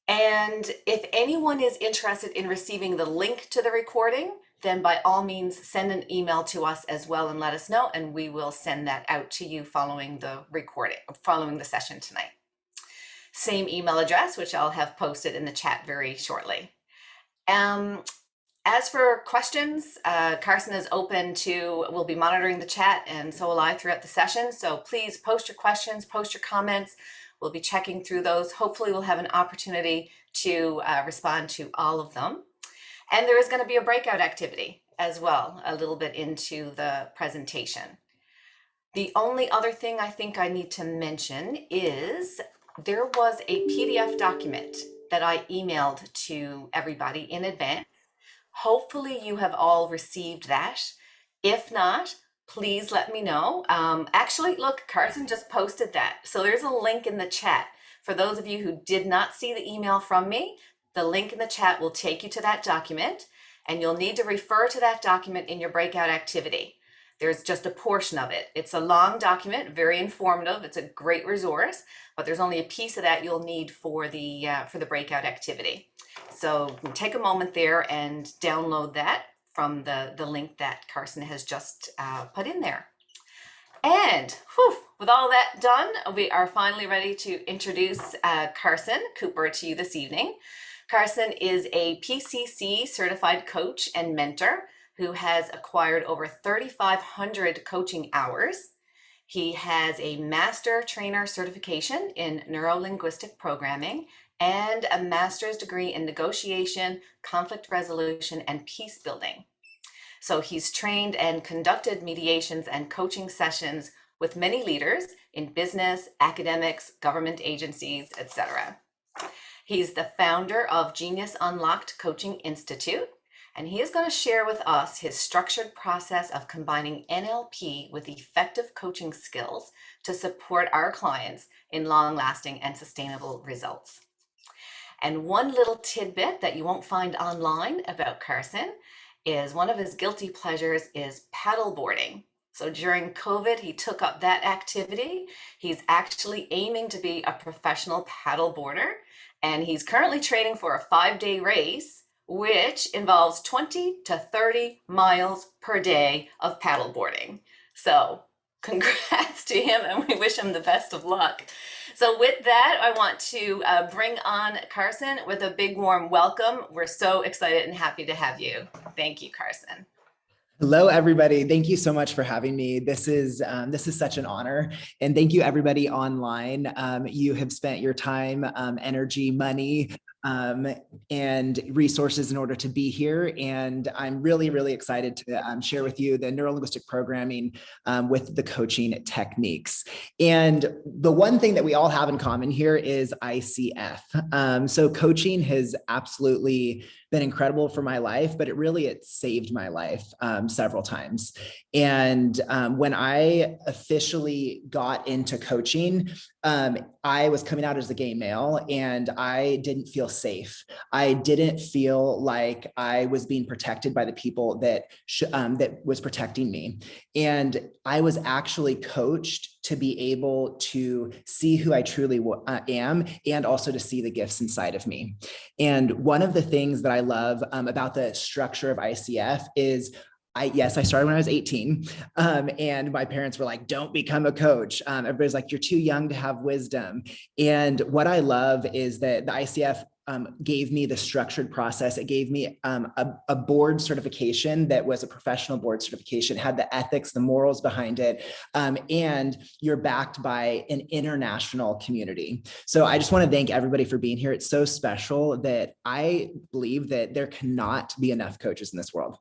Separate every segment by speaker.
Speaker 1: And if anyone is interested in receiving the link to the recording, then by all means send an email to us as well and let us know, and we will send that out to you following the recording, following the session tonight. Same email address, which I'll have posted in the chat very shortly. As for questions, Carson is open to, we'll be monitoring the chat, and so will I throughout the session. So please post your questions, post your comments. We'll be checking through those. Hopefully we'll have an opportunity to respond to all of them. And there is going to be a breakout activity as well, a little bit into the presentation. The only other thing I think I need to mention is there was a PDF document that I emailed to everybody in advance. Hopefully you have all received that. If not, please let me know. Actually, look, Carson just posted that. So there's a link in the chat. For those of you who did not see the email from me, the link in the chat will take you to that document, and you'll need to refer to that document in your breakout activity. There's just a portion of it. It's a long document, very informative. It's a great resource, but there's only a piece of that you'll need for the breakout activity. So take a moment there and download that from the link that Carson has just put in there. And whew, with all that done, we are finally ready to introduce Carson Cooper to you this evening. Carson is a PCC certified coach and mentor who has acquired over 3,500 coaching hours. He has a master trainer certification in neuro-linguistic programming and a master's degree in negotiation, conflict resolution, and peace building. So he's trained and conducted mediations and coaching sessions with many leaders in business, academics, government agencies, etc. He's the founder of Genius Unlocked Coaching Institute, and he is going to share with us his structured process of combining NLP with effective coaching skills to support our clients in long-lasting and sustainable results. And one little tidbit that you won't find online about Carson is one of his guilty pleasures is paddleboarding. So during COVID, he took up that activity. He's actually aiming to be a professional paddleboarder, and he's currently training for a 5-day race, which involves 20 to 30 miles per day of paddleboarding. So congrats to him, and we wish him the best of luck. So with that, I want to bring on Carson with a big warm welcome. We're so excited and happy to have you. Thank you, Carson.
Speaker 2: Hello, everybody. Thank you so much for having me. This is such an honor. And thank you, everybody online. You have spent your time, energy, money, and resources in order to be here. And I'm really, really excited to share with you the neuro-linguistic programming with the coaching techniques. And the one thing that we all have in common here is ICF. So coaching has absolutely been incredible for my life, but it saved my life several times. And when I officially got into coaching, I was coming out as a gay male, and I didn't feel safe. I didn't feel like I was being protected by the people that was protecting me. And I was actually coached to be able to see who I truly am, and also to see the gifts inside of me. And one of the things that I love about the structure of ICF is I started when I was 18, and my parents were like, don't become a coach. Everybody's like, you're too young to have wisdom. And what I love is that the ICF gave me the structured process. It gave me a board certification that was a professional board certification, had the ethics, the morals behind it, and you're backed by an international community. So I just want to thank everybody for being here. It's so special that I believe that there cannot be enough coaches in this world.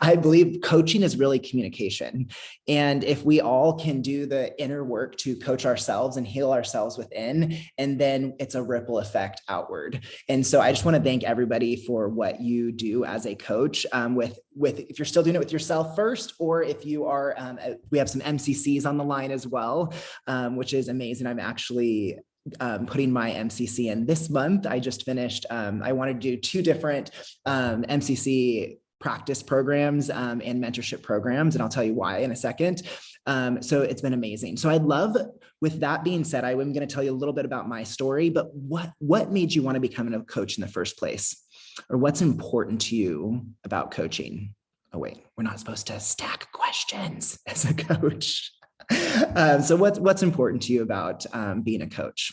Speaker 2: I believe coaching is really communication. And if we all can do the inner work to coach ourselves and heal ourselves within, and then it's a ripple effect outward. And so I just want to thank everybody for what you do as a coach, with if you're still doing it with yourself first, or if you are, we have some MCCs on the line as well, which is amazing. I'm actually putting my MCC in this month. I just finished, I want to do 2 different MCC practice programs and mentorship programs, and I'll tell you why in a second. So it's been amazing. So I'd love, with that being said, I'm going to tell you a little bit about my story, but what made you want to become a coach in the first place? Or what's important to you about coaching? Oh, wait, we're not supposed to stack questions as a coach. So what's important to you about being a coach?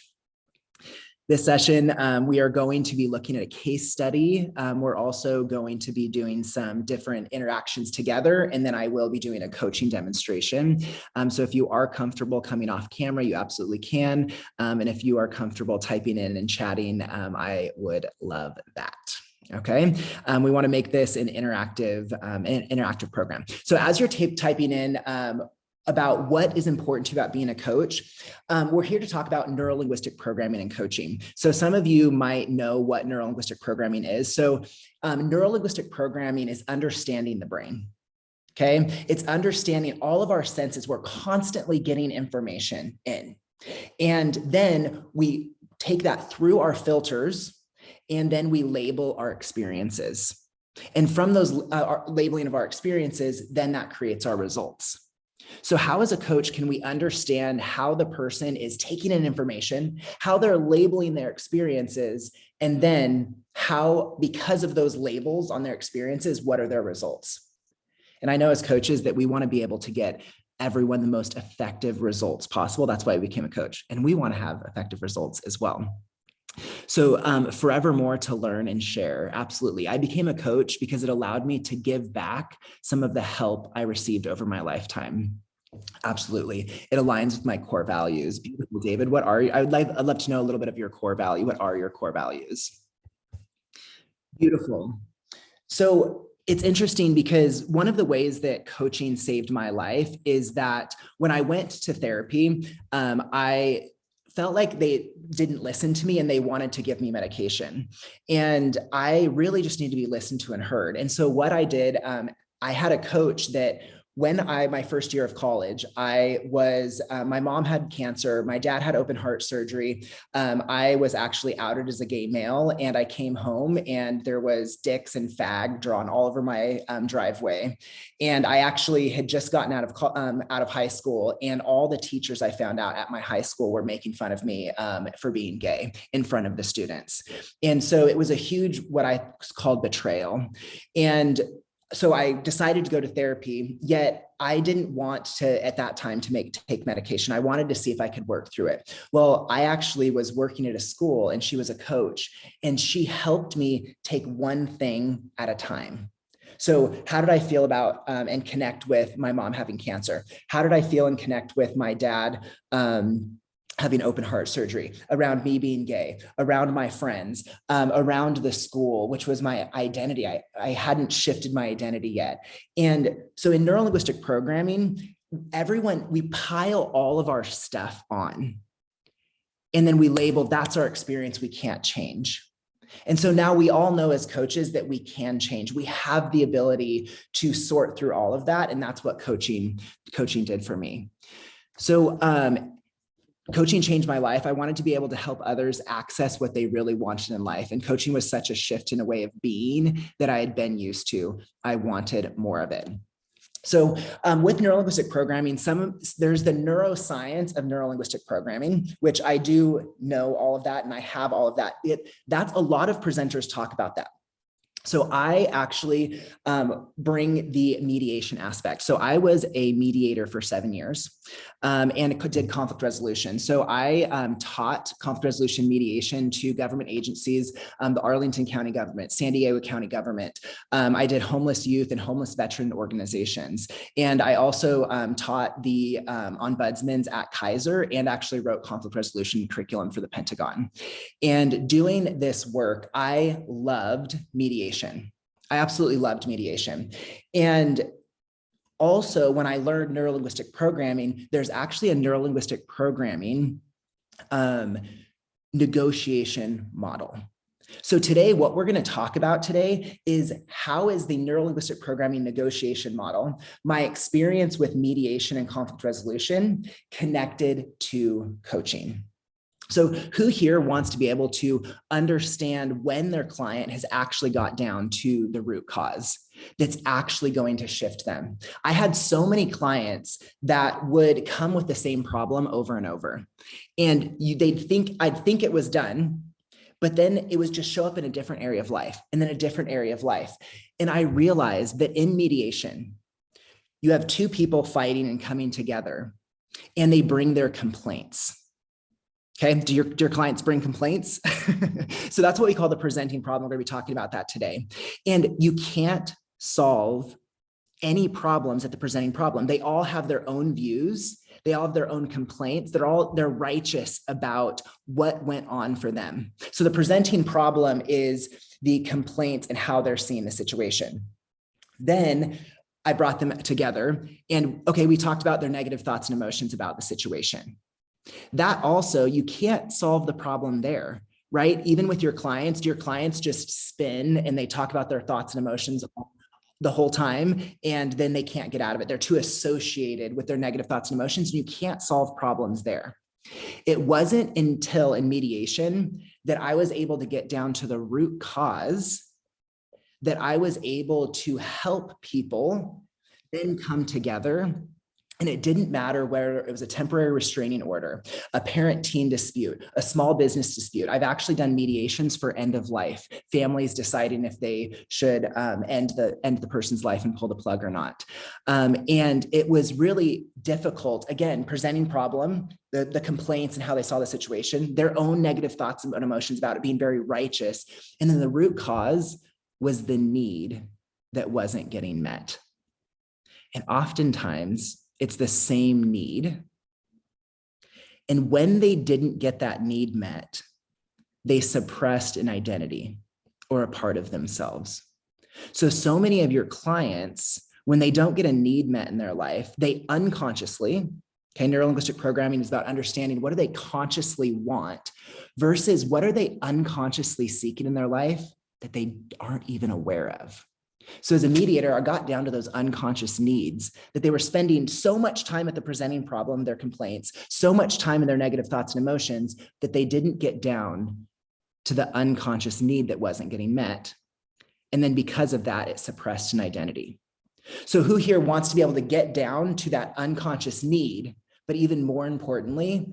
Speaker 2: This session, we are going to be looking at a case study. We're also going to be doing some different interactions together, and then I will be doing a coaching demonstration. So if you are comfortable coming off camera, you absolutely can. And if you are comfortable typing in and chatting, I would love that. Okay, we want to make this an interactive program. So as you're typing in about what is important to you about being a coach, we're here to talk about neuro-linguistic programming and coaching. So some of you might know what neuro-linguistic programming is. So neuro-linguistic programming is understanding the brain. Okay, it's understanding all of our senses. We're constantly getting information in, and then we take that through our filters, and then we label our experiences. And from those labeling of our experiences, then that creates our results. So how, as a coach, can we understand how the person is taking in information, how they're labeling their experiences, and then how, because of those labels on their experiences, what are their results? And I know as coaches that we want to be able to get everyone the most effective results possible. That's why I became a coach. And we want to have effective results as well. So forever more to learn and share. Absolutely. I became a coach because it allowed me to give back some of the help I received over my lifetime. Absolutely. It aligns with my core values. Beautiful, David. What are you? I'd love to know a little bit of your core value. What are your core values? Beautiful. So it's interesting because one of the ways that coaching saved my life is that when I went to therapy, I felt like they didn't listen to me and they wanted to give me medication. And I really just need to be listened to and heard. And so what I did, I had a coach that when my first year of college, I was, my mom had cancer. My dad had open heart surgery. I was actually outed as a gay male, and I came home and there was dicks and fag drawn all over my driveway. And I actually had just gotten out of high school, and all the teachers I found out at my high school were making fun of me for being gay in front of the students. And so it was a huge, what I called betrayal. And so I decided to go to therapy, yet I didn't want to, at that time, to take medication. I wanted to see if I could work through it. Well, I actually was working at a school, and she was a coach, and she helped me take one thing at a time. So how did I feel about and connect with my mom having cancer? How did I feel and connect with my dad having open heart surgery, around me being gay, around my friends, around the school, which was my identity. I hadn't shifted my identity yet. And so in neuro-linguistic programming, we pile all of our stuff on, and then we label, that's our experience, we can't change. And so now we all know as coaches that we can change. We have the ability to sort through all of that. And that's what coaching did for me. So, coaching changed my life. I wanted to be able to help others access what they really wanted in life. And coaching was such a shift in a way of being that I had been used to. I wanted more of it. So with neuro-linguistic programming, there's the neuroscience of neuro-linguistic programming, which I do know all of that, and I have all of that. That's a lot of presenters talk about that. So I actually bring the mediation aspect. So I was a mediator for 7 years and did conflict resolution. So I taught conflict resolution mediation to government agencies, the Arlington County government, San Diego County government. I did homeless youth and homeless veteran organizations. And I also taught the ombudsmans at Kaiser, and actually wrote conflict resolution curriculum for the Pentagon. And doing this work, I loved mediation. I absolutely loved mediation. And also, when I learned neuro-linguistic programming, there's actually a neuro-linguistic programming negotiation model. So today, what we're going to talk about today is how is the neuro-linguistic programming negotiation model, my experience with mediation and conflict resolution, connected to coaching. So who here wants to be able to understand when their client has actually got down to the root cause? that's actually going to shift them. I had so many clients that would come with the same problem over and over. And I'd think it was done, but then it was just show up in a different area of life and then a different area of life. And I realized that in mediation, you have two people fighting and coming together, and they bring their complaints. Okay, do your clients bring complaints? So that's what we call the presenting problem. We're going to be talking about that today. And you can't solve any problems at the presenting problem. They all have their own views. They all have their own complaints. They're righteous about what went on for them. So the presenting problem is the complaints and how they're seeing the situation. Then I brought them together and, okay, we talked about their negative thoughts and emotions about the situation. That also, you can't solve the problem there, right? Even with your clients, do your clients just spin and they talk about their thoughts and emotions the whole time, and then they can't get out of it? They're too associated with their negative thoughts and emotions, and you can't solve problems there. It wasn't until in mediation that I was able to get down to the root cause, that I was able to help people then come together. And it didn't matter whether it was a temporary restraining order, a parent-teen dispute, a small business dispute. I've actually done mediations for end of life, families deciding if they should end the person's life and pull the plug or not. And it was really difficult, again, presenting problem, the complaints and how they saw the situation, their own negative thoughts and emotions about it being very righteous. And then the root cause was the need that wasn't getting met. And oftentimes, it's the same need. And when they didn't get that need met, they suppressed an identity or a part of themselves. So many of your clients, when they don't get a need met in their life, they unconsciously, okay, neurolinguistic programming is about understanding what do they consciously want versus what are they unconsciously seeking in their life that they aren't even aware of. So as a mediator, I got down to those unconscious needs that they were spending so much time at the presenting problem, their complaints, so much time in their negative thoughts and emotions that they didn't get down to the unconscious need that wasn't getting met. And then because of that, it suppressed an identity. So who here wants to be able to get down to that unconscious need? But even more importantly,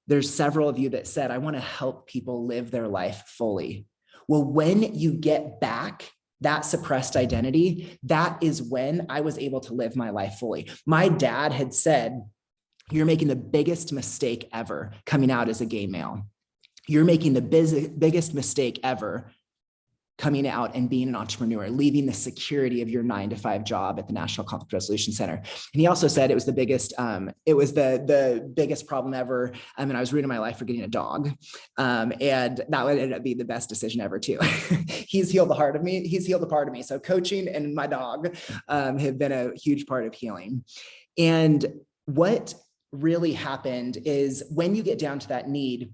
Speaker 2: there's several of you that said, I want to help people live their life fully. Well, when you get back that suppressed identity, that is when I was able to live my life fully. My dad had said, you're making the biggest mistake ever coming out as a gay male. You're making the biggest mistake ever coming out and being an entrepreneur, leaving the security of your 9-to-5 job at the National Conflict Resolution Center. And he also said it was the biggest problem ever. And I was ruining my life for getting a dog. And that would end up being the best decision ever too. He's healed the heart of me. He's healed a part of me. So coaching and my dog have been a huge part of healing. And what really happened is when you get down to that need,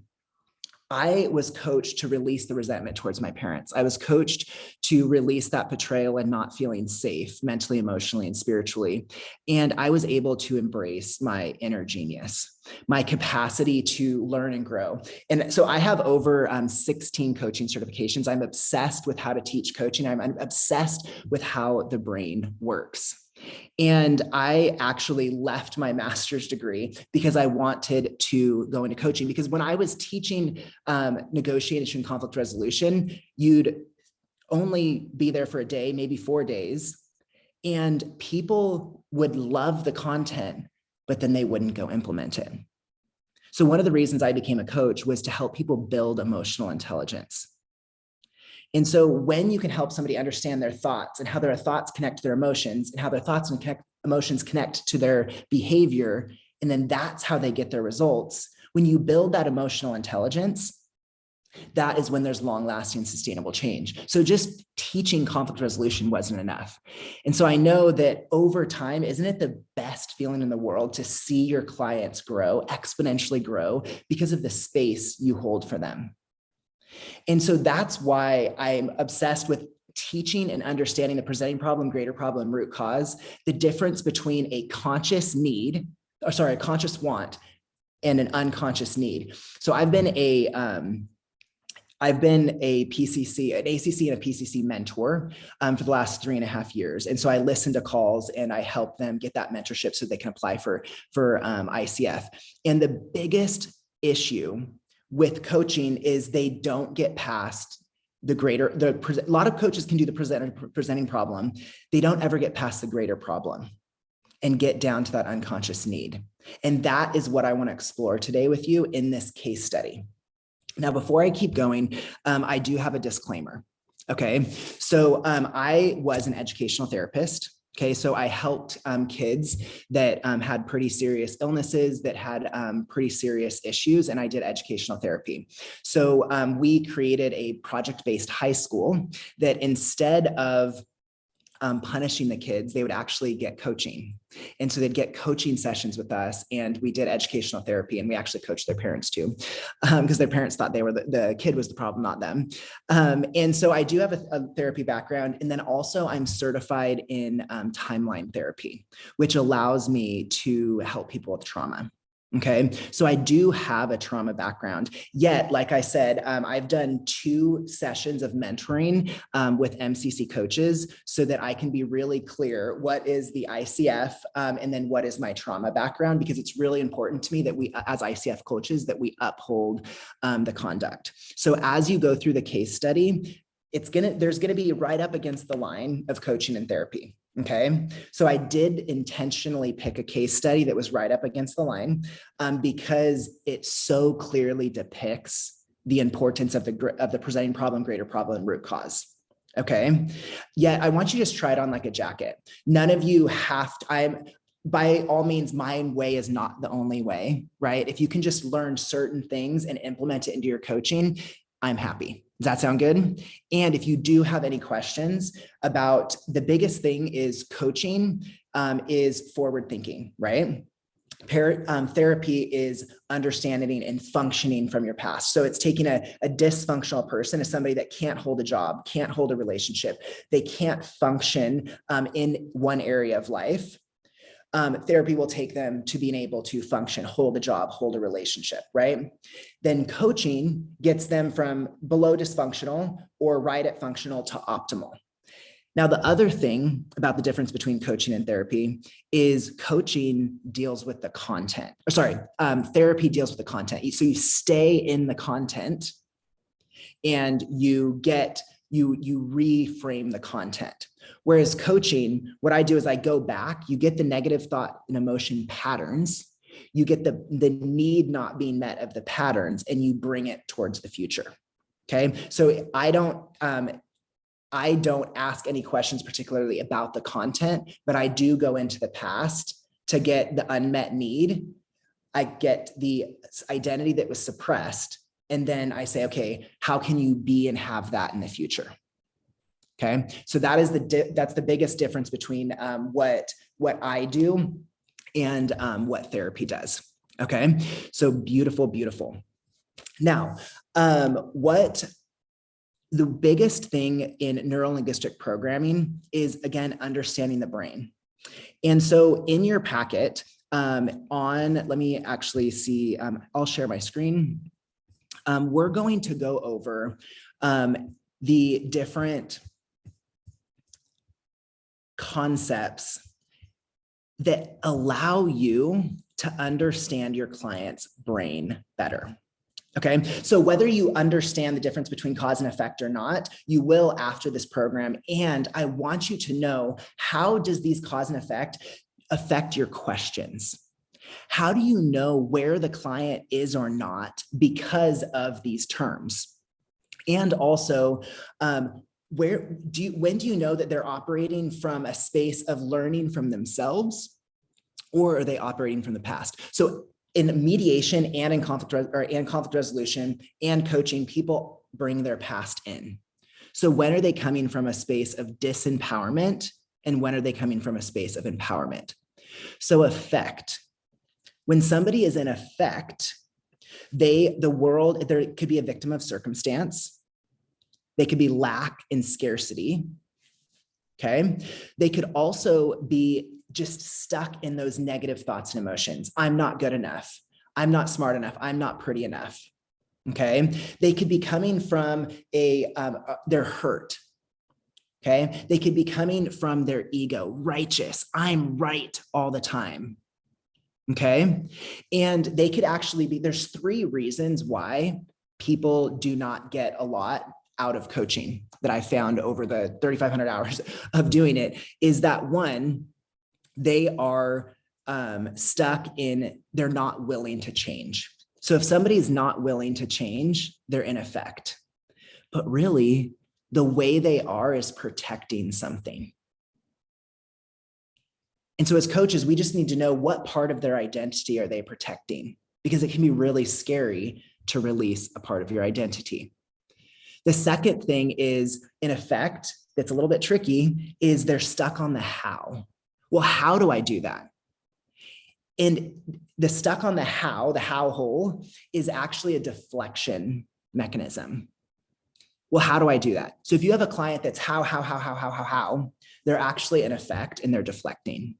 Speaker 2: I was coached to release the resentment towards my parents. I was coached to release that betrayal and not feeling safe mentally, emotionally, and spiritually. And I was able to embrace my inner genius, my capacity to learn and grow. And so I have over 16 coaching certifications. I'm obsessed with how to teach coaching. I'm obsessed with how the brain works. And I actually left my master's degree because I wanted to go into coaching. Because when I was teaching negotiation, conflict resolution, you'd only be there for a day, maybe 4 days, and people would love the content, but then they wouldn't go implement it. So one of the reasons I became a coach was to help people build emotional intelligence. And so when you can help somebody understand their thoughts and how their thoughts connect to their emotions and how their thoughts and emotions connect to their behavior, and then that's how they get their results. When you build that emotional intelligence, that is when there's long-lasting, sustainable change. So just teaching conflict resolution wasn't enough. And so I know that over time, isn't it the best feeling in the world to see your clients grow, exponentially grow, because of the space you hold for them? And so that's why I'm obsessed with teaching and understanding the presenting problem, greater problem, root cause, the difference between a conscious want and an unconscious need. So I've been I've been a PCC, an ACC and a PCC mentor for the last 3.5 years. And so I listen to calls and I help them get that mentorship so they can apply for ICF. And the biggest issue with coaching is they don't get past a lot of coaches can do the presenting problem. They don't ever get past the greater problem and get down to that unconscious need. And that is what I want to explore today with you in this case study. Now, before I keep going, I do have a disclaimer. Okay, so I was an educational therapist. Okay, so I helped kids that had pretty serious illnesses, that had pretty serious issues, and I did educational therapy. So we created a project-based high school that instead of punishing the kids, they would actually get coaching. And so they'd get coaching sessions with us, and we did educational therapy, and we actually coached their parents too, because their parents thought they were the kid was the problem, not them. And so I do have a therapy background. And then also I'm certified in timeline therapy, which allows me to help people with trauma. Okay, so I do have a trauma background. Yet, like I said, I've done 2 sessions of mentoring with MCC coaches so that I can be really clear what is the ICF and then what is my trauma background, because it's really important to me that we, as ICF coaches, that we uphold the conduct. So as you go through the case study, there's gonna be right up against the line of coaching and therapy. Okay, so I did intentionally pick a case study that was right up against the line because it so clearly depicts the importance of the presenting problem, greater problem, and root cause. Okay, yet I want you to just try it on like a jacket. None of you have to, by all means, my way is not the only way, right? If you can just learn certain things and implement it into your coaching, I'm happy. Does that sound good? And if you do have any questions about, the biggest thing is coaching is forward thinking, right? Therapy is understanding and functioning from your past. So it's taking a dysfunctional person as somebody that can't hold a job, can't hold a relationship, they can't function in one area of life. Therapy will take them to being able to function, hold a job, hold a relationship, right? Then coaching gets them from below dysfunctional or right at functional to optimal. Now, the other thing about the difference between coaching and therapy is coaching deals with the content. Therapy deals with the content. So you stay in the content and you reframe the content. Whereas coaching, what I do is I go back, you get the negative thought and emotion patterns, you get the need not being met of the patterns, and you bring it towards the future. Okay, so I don't ask any questions particularly about the content, but I do go into the past to get the unmet need. I get the identity that was suppressed, and then I say, okay, how can you be and have that in the future? Okay, so that's the biggest difference between what I do and what therapy does. Okay, so beautiful, beautiful. Now, what the biggest thing in neurolinguistic programming is, again, understanding the brain. And so in your packet let me actually see, I'll share my screen. We're going to go over the different concepts that allow you to understand your client's brain better. Okay, so whether you understand the difference between cause and effect or not, you will after this program. And I want you to know, how does these cause and effect affect your questions? How do you know where the client is or not because of these terms? And also, when do you know that they're operating from a space of learning from themselves, or are they operating from the past? So in mediation and in conflict resolution and coaching, people bring their past in. So when are they coming from a space of disempowerment, and when are they coming from a space of empowerment? So effect. When somebody is in effect, there could be a victim of circumstance. They could be lack and scarcity. Okay. They could also be just stuck in those negative thoughts and emotions. I'm not good enough. I'm not smart enough. I'm not pretty enough. Okay. They could be coming from they're hurt. Okay. They could be coming from their ego, righteous. I'm right all the time. Okay. And they could actually be, there's 3 reasons why people do not get a lot out of coaching that I found over the 3,500 hours of doing it. Is that one, they are stuck in, they're not willing to change. So if somebody's not willing to change, they're in effect. But really, the way they are is protecting something. And so as coaches, we just need to know what part of their identity are they protecting, because it can be really scary to release a part of your identity. The second thing is, in effect, that's a little bit tricky, is they're stuck on the how. Well, how do I do that? And the stuck on the how hole is actually a deflection mechanism. Well, how do I do that? So if you have a client that's how, they're actually in effect and they're deflecting.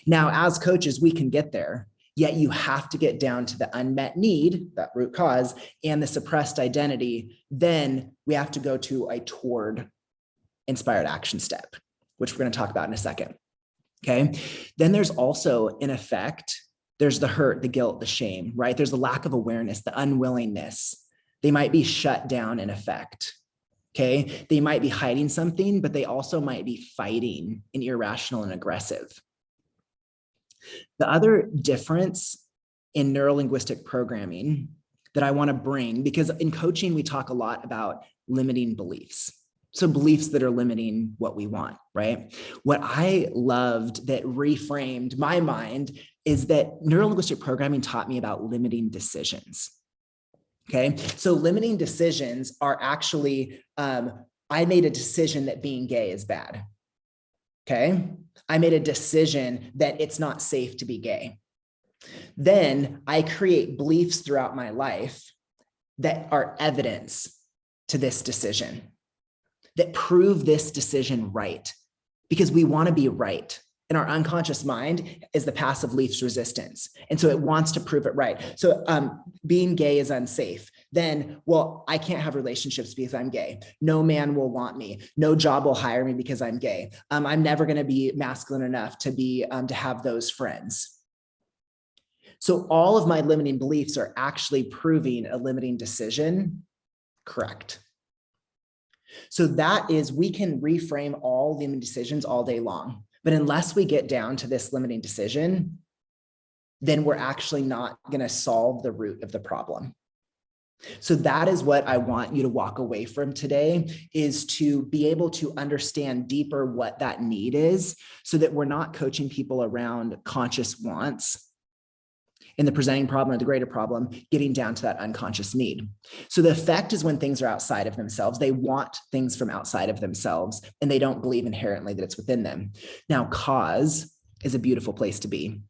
Speaker 2: Now, as coaches, we can get there, yet you have to get down to the unmet need, that root cause, and the suppressed identity. Then we have to go to a toward inspired action step, which we're going to talk about in a second. Okay. Then there's also, in effect, there's the hurt, the guilt, the shame, right? There's the lack of awareness, the unwillingness. They might be shut down in effect. Okay. They might be hiding something, but they also might be fighting and irrational and aggressive. The other difference in neurolinguistic programming that I want to bring, because in coaching, we talk a lot about limiting beliefs. So beliefs that are limiting what we want, right? What I loved that reframed my mind is that neurolinguistic programming taught me about limiting decisions. Okay, so limiting decisions are actually, I made a decision that being gay is bad. Okay, I made a decision that it's not safe to be gay. Then I create beliefs throughout my life that are evidence to this decision, that prove this decision right, because we want to be right. And our unconscious mind is the passive least resistance. And so it wants to prove it right. So being gay is unsafe. Then, well, I can't have relationships because I'm gay. No man will want me. No job will hire me because I'm gay. I'm never going to be masculine enough to be to have those friends. So all of my limiting beliefs are actually proving a limiting decision correct. So that is, we can reframe all limiting decisions all day long. But unless we get down to this limiting decision, then we're actually not going to solve the root of the problem. So that is what I want you to walk away from today, is to be able to understand deeper what that need is, so that we're not coaching people around conscious wants in the presenting problem or the greater problem, getting down to that unconscious need. So the effect is when things are outside of themselves, they want things from outside of themselves, and they don't believe inherently that it's within them. Now, cause is a beautiful place to be.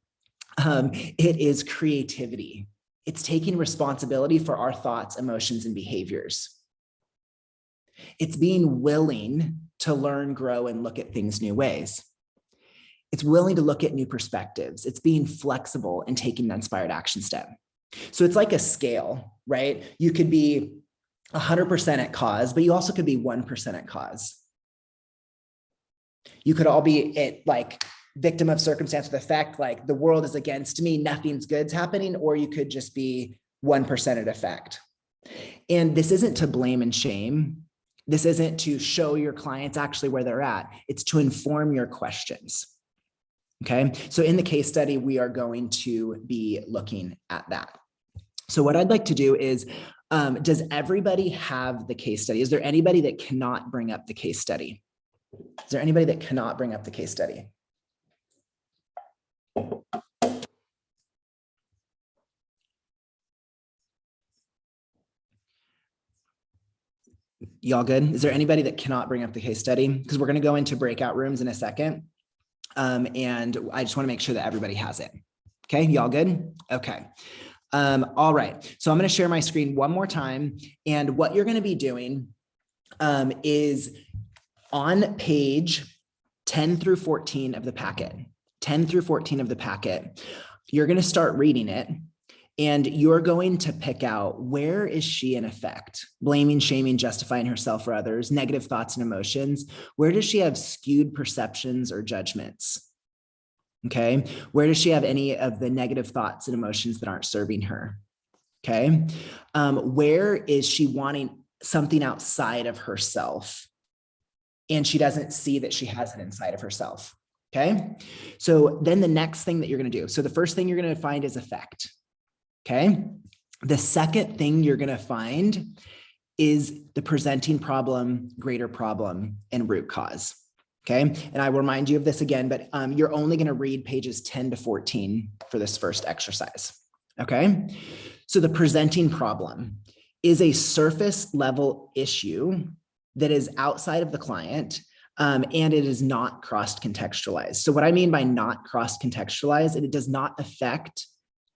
Speaker 2: It is creativity. It's taking responsibility for our thoughts, emotions, and behaviors. It's being willing to learn, grow, and look at things new ways. It's willing to look at new perspectives. It's being flexible and taking an inspired action step. So it's like a scale, right? You could be 100% at cause, but you also could be 1% at cause. You could all be at like victim of circumstance with effect, like the world is against me, nothing's good's happening, or you could just be 1% at effect. And this isn't to blame and shame. This isn't to show your clients actually where they're at. It's to inform your questions. Okay, so in the case study, we are going to be looking at that. So what I'd like to do is, does everybody have the case study? Is there anybody that cannot bring up the case study? Is there anybody that cannot bring up the case study? Y'all good? Is there anybody that cannot bring up the case study? Because we're going to go into breakout rooms in a second. And I just want to make sure that everybody has it. Okay, y'all good? Okay. All right. So I'm going to share my screen one more time. And what you're going to be doing is on page 10 through 14 of the packet, 10 through 14 of the packet, you're going to start reading it. And you're going to pick out, where is she in effect? Blaming, shaming, justifying herself or others, negative thoughts and emotions. Where does she have skewed perceptions or judgments? Okay. Where does she have any of the negative thoughts and emotions that aren't serving her? Okay. Where is she wanting something outside of herself and she doesn't see that she has it inside of herself? Okay. So then the next thing that you're going to do. So the first thing you're going to find is effect. Okay. The second thing you're going to find is the presenting problem, greater problem, and root cause. Okay. And I will remind you of this again, but you're only going to read pages 10 to 14 for this first exercise. Okay. So the presenting problem is a surface level issue that is outside of the client, and it is not cross-contextualized. So what I mean by not cross-contextualized, it does not affect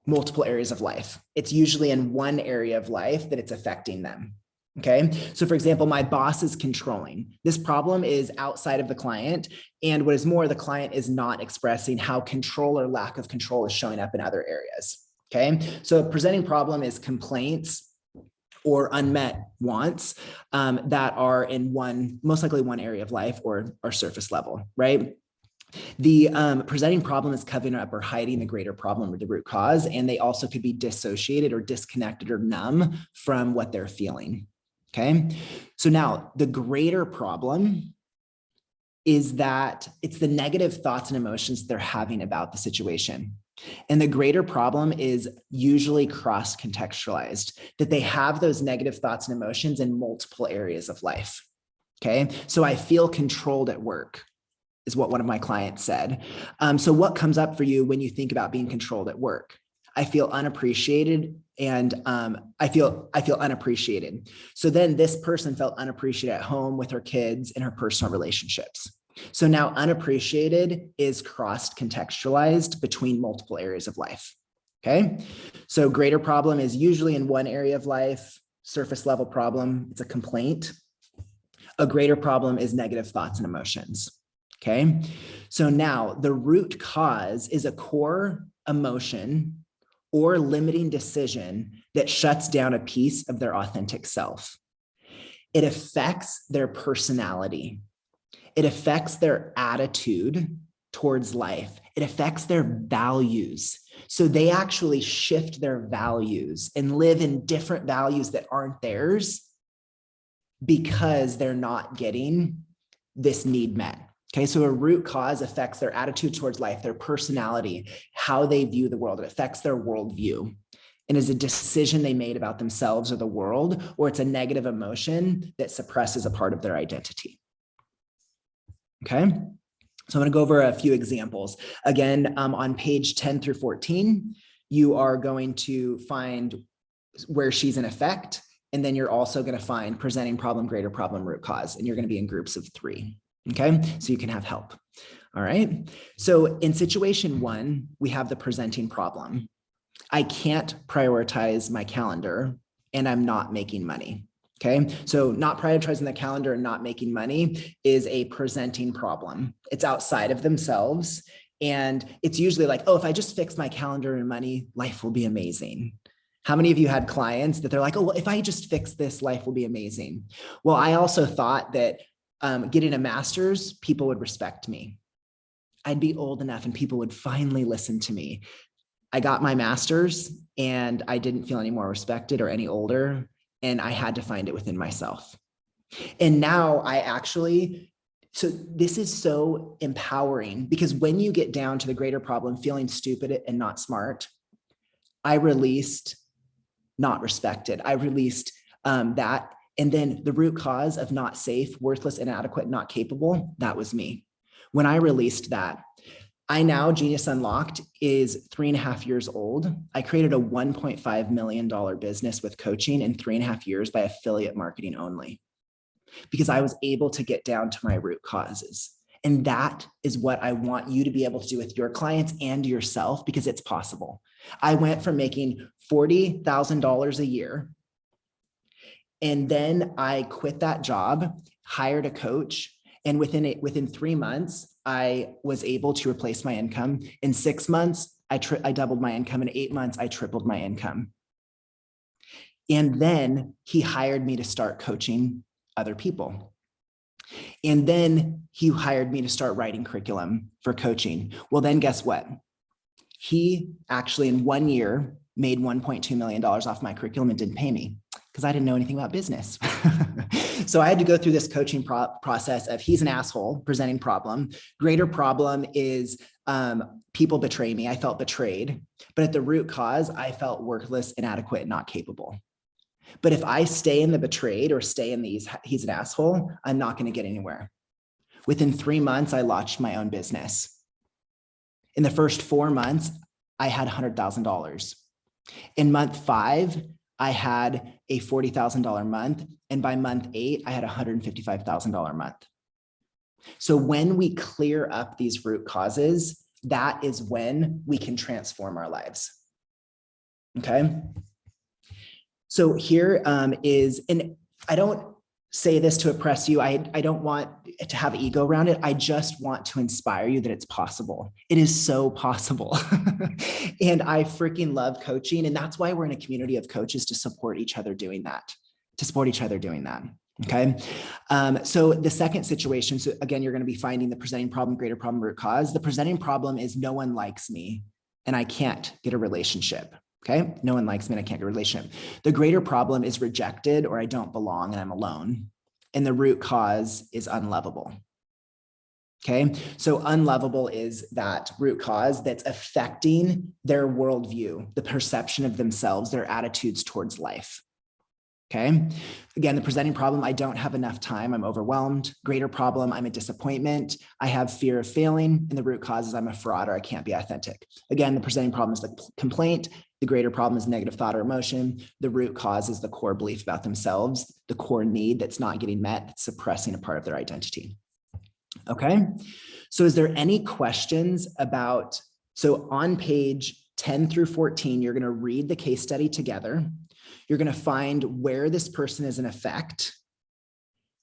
Speaker 2: multiple areas of life. It's usually in one area of life that it's affecting them. Okay. So for example, my boss is controlling. This problem is outside of the client. And what is more, the client is not expressing how control or lack of control is showing up in other areas. Okay. So a presenting problem is complaints or unmet wants that are in most likely one area of life or surface level, right? The presenting problem is covering up or hiding the greater problem or the root cause, and they also could be dissociated or disconnected or numb from what they're feeling. Okay, so now the greater problem is that it's the negative thoughts and emotions they're having about the situation. And the greater problem is usually cross-contextualized, that they have those negative thoughts and emotions in multiple areas of life. Okay, so I feel controlled at work, is what one of my clients said. So what comes up for you when you think about being controlled at work? I feel unappreciated, and I feel unappreciated. So then this person felt unappreciated at home with her kids and her personal relationships. So now unappreciated is cross-contextualized between multiple areas of life. Okay. So greater problem is usually in one area of life. Surface level problem, it's a complaint. A greater problem is negative thoughts and emotions. Okay. So now the root cause is a core emotion or limiting decision that shuts down a piece of their authentic self. It affects their personality. It affects their attitude towards life. It affects their values. So they actually shift their values and live in different values that aren't theirs because they're not getting this need met. Okay, so a root cause affects their attitude towards life, their personality, how they view the world. It affects their worldview and is a decision they made about themselves or the world, or it's a negative emotion that suppresses a part of their identity. Okay, so I'm going to go over a few examples. Again, on page 10 through 14, you are going to find where she's in effect, and then you're also going to find presenting problem, greater problem, root cause, and you're going to be in groups of 3. Okay, so you can have help. All right. So in situation 1, we have the presenting problem. I can't prioritize my calendar and I'm not making money. Okay, so not prioritizing the calendar and not making money is a presenting problem. It's outside of themselves. And it's usually like, oh, if I just fix my calendar and money, life will be amazing. How many of you had clients that they're like, oh, well, if I just fix this, life will be amazing? Well, I also thought that getting a master's, people would respect me. I'd be old enough and people would finally listen to me. I got my master's and I didn't feel any more respected or any older, and I had to find it within myself. And now so this is so empowering, because when you get down to the greater problem, feeling stupid and not smart, I released not respected. I released that. And then the root cause of not safe, worthless, inadequate, not capable, that was me. When I released that, I now, Genius Unlocked is 3.5 years old. I created a $1.5 million business with coaching in 3.5 years by affiliate marketing only, because I was able to get down to my root causes. And that is what I want you to be able to do with your clients and yourself, because it's possible. I went from making $40,000 a year, and then I quit that job, hired a coach, and within 3 months, I was able to replace my income. In 6 months, I doubled my income. In 8 months, I tripled my income. And then he hired me to start coaching other people. And then he hired me to start writing curriculum for coaching. Well, then guess what? He actually in 1 year made $1.2 million off my curriculum and didn't pay me because I didn't know anything about business. So I had to go through this coaching process of he's an asshole, presenting problem. Greater problem is people betray me. I felt betrayed. But at the root cause, I felt worthless, inadequate, not capable. But if I stay in the betrayed or stay in these, he's an asshole, I'm not going to get anywhere. Within 3 months, I launched my own business. In the first 4 months, I had $100,000. In month 5, I had a $40,000 month. And by month 8, I had a $155,000 month. So when we clear up these root causes, that is when we can transform our lives. Okay. So here is, and I don't say this to oppress you. I don't want to have ego around it. I just want to inspire you that it's possible. It is so possible. And I freaking love coaching. And that's why we're in a community of coaches to support each other doing that, Okay. So the second situation, so again, you're going to be finding the presenting problem, greater problem, root cause. The presenting problem is no one likes me and I can't get a relationship. Okay. No one likes me and I can't get a relationship. The greater problem is rejected or I don't belong and I'm alone. And the root cause is unlovable. Okay. So unlovable is that root cause that's affecting their worldview, the perception of themselves, their attitudes towards life. Okay. Again, the presenting problem, I don't have enough time. I'm overwhelmed. Greater problem, I'm a disappointment. I have fear of failing. And the root cause is I'm a fraud or I can't be authentic. Again, the presenting problem is the complaint. The greater problem is negative thought or emotion. The root cause is the core belief about themselves, the core need that's not getting met, that's suppressing a part of their identity. Okay. So is there any questions about, so on page 10 through 14, you're going to read the case study together. You're going to find where this person is in effect.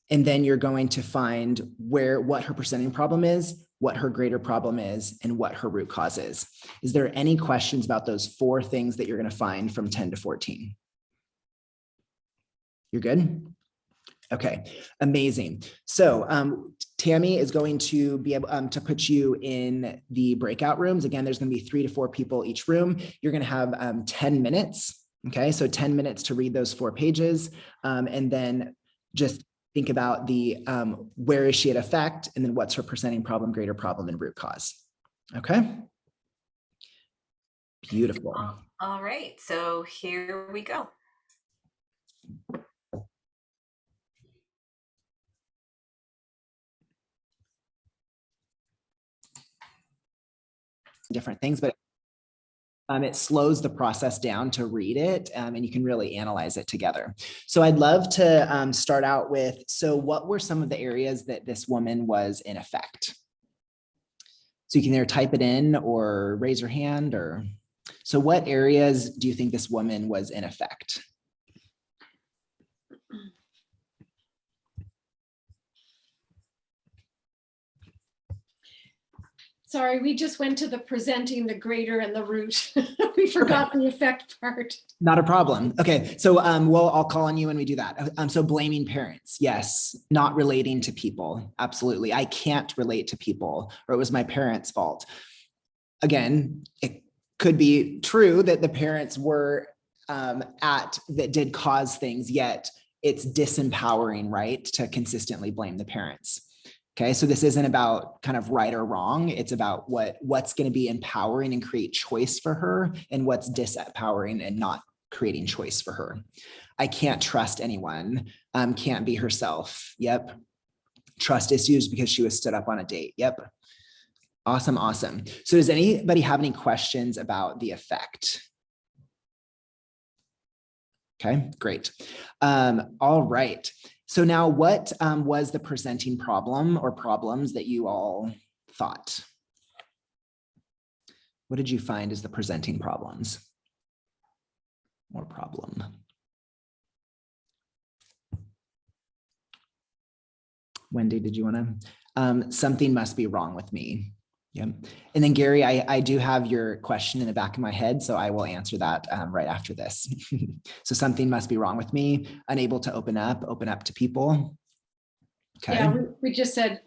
Speaker 2: And then you're going to find what her presenting problem is, what her greater problem is, and what her root cause is. Is there any questions about those 4 things that you're going to find from 10 to 14? You're good? Okay, amazing. So Tammy is going to be able to put you in the breakout rooms. Again, there's going to be 3 to 4 people each room. You're going to have 10 minutes. Okay, so 10 minutes to read those 4 pages. And then just think about the where is she at effect, and then what's her presenting problem, greater problem, and root cause. Okay. Beautiful.
Speaker 1: All right, so here we go.
Speaker 2: Different things, but it slows the process down to read it, and you can really analyze it together. So I'd love to start out with, so what were some of the areas that this woman was in effect? So you can either type it in or raise your hand, or, so what areas do you think this woman was in effect?
Speaker 3: Sorry, we just went to the presenting, the greater and the root. We forgot the effect part.
Speaker 2: Not a problem. Okay, so well, I'll call on you when we do that. So blaming parents, yes. Not relating to people, absolutely. I can't relate to people, or it was my parents' fault. Again, it could be true that the parents were that did cause things, yet it's disempowering, right, to consistently blame the parents. Okay, so this isn't about kind of right or wrong. It's about what's going to be empowering and create choice for her, and what's disempowering and not creating choice for her. I can't trust anyone, can't be herself. Yep. Trust issues because she was stood up on a date. Yep. Awesome, awesome. So does anybody have any questions about the effect? Okay, great. All right. So now what was the presenting problem or problems that you all thought? What did you find as the presenting problems or problem? Wendy, did you want to? Something must be wrong with me. Yep. And then Gary, I do have your question in the back of my head, so I will answer that right after this. So something must be wrong with me, unable to open up to people. Okay.
Speaker 3: Yeah, we just said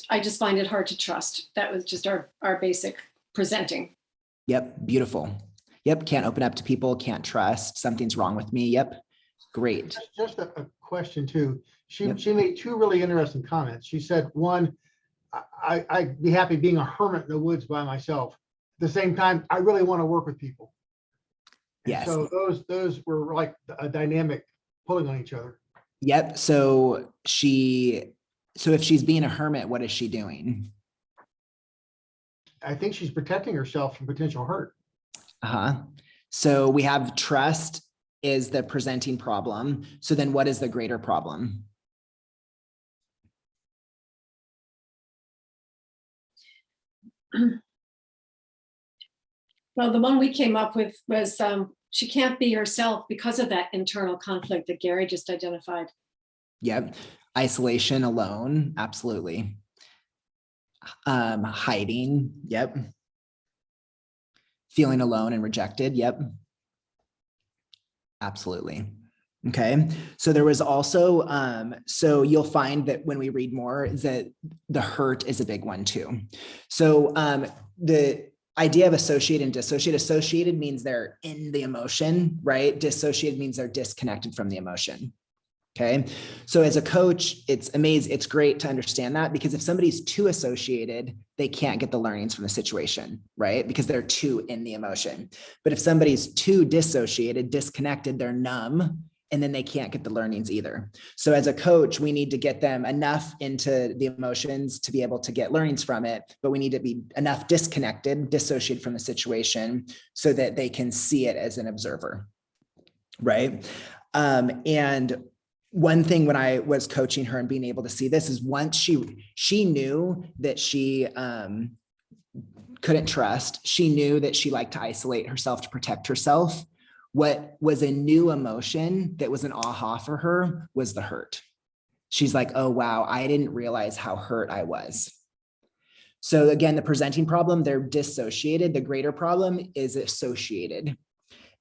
Speaker 3: I just find it hard to trust. That was just our basic presenting.
Speaker 2: Yep. Beautiful. Yep. Can't open up to people, can't trust. Something's wrong with me. Yep. Great.
Speaker 4: Just a question too. She
Speaker 2: Yep.
Speaker 4: she made two really interesting comments. She said, one, I'd be happy being a hermit in the woods by myself. At the same time, I really want to work with people. And
Speaker 2: Yes.
Speaker 4: so those were like a dynamic pulling on each other.
Speaker 2: Yep. So if she's being a hermit, what is she doing?
Speaker 4: I think she's protecting herself from potential hurt.
Speaker 2: Uh-huh. So we have trust is the presenting problem. So then what is the greater problem?
Speaker 3: Well, the one we came up with was she can't be herself because of that internal conflict that Gary just identified.
Speaker 2: Yep. Isolation, alone. Absolutely. Hiding. Yep. Feeling alone and rejected. Yep. Absolutely. Okay. So there was also, so you'll find that when we read more that the hurt is a big one too. So the idea of associate and dissociate, associated means they're in the emotion, right? Dissociated means they're disconnected from the emotion. Okay. So as a coach, it's amazing. It's great to understand that, because if somebody's too associated, they can't get the learnings from the situation, right? Because they're too in the emotion. But if somebody's too dissociated, disconnected, they're numb, and then they can't get the learnings either. So as a coach, we need to get them enough into the emotions to be able to get learnings from it, but we need to be enough disconnected, dissociated from the situation so that they can see it as an observer, right? And one thing when I was coaching her and being able to see this is once she knew that she couldn't trust, she knew that she liked to isolate herself to protect herself. What was a new emotion that was an aha for her was the hurt. She's like, oh, wow, I didn't realize how hurt I was. So again, the presenting problem, they're dissociated. The greater problem is associated.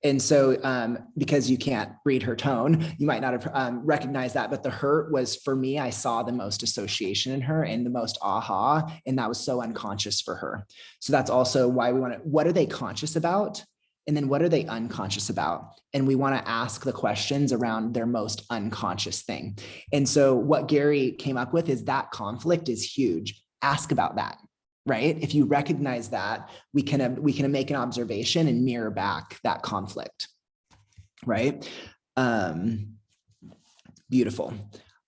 Speaker 2: And so because you can't read her tone, you might not have recognized that, but the hurt was, for me, I saw the most association in her and the most aha, and that was so unconscious for her. So that's also why we want to, what are they conscious about? And then what are they unconscious about? And we want to ask the questions around their most unconscious thing. And so what Gary came up with is that conflict is huge. Ask about that. Right? If you recognize that, we can make an observation and mirror back that conflict. Right? Beautiful.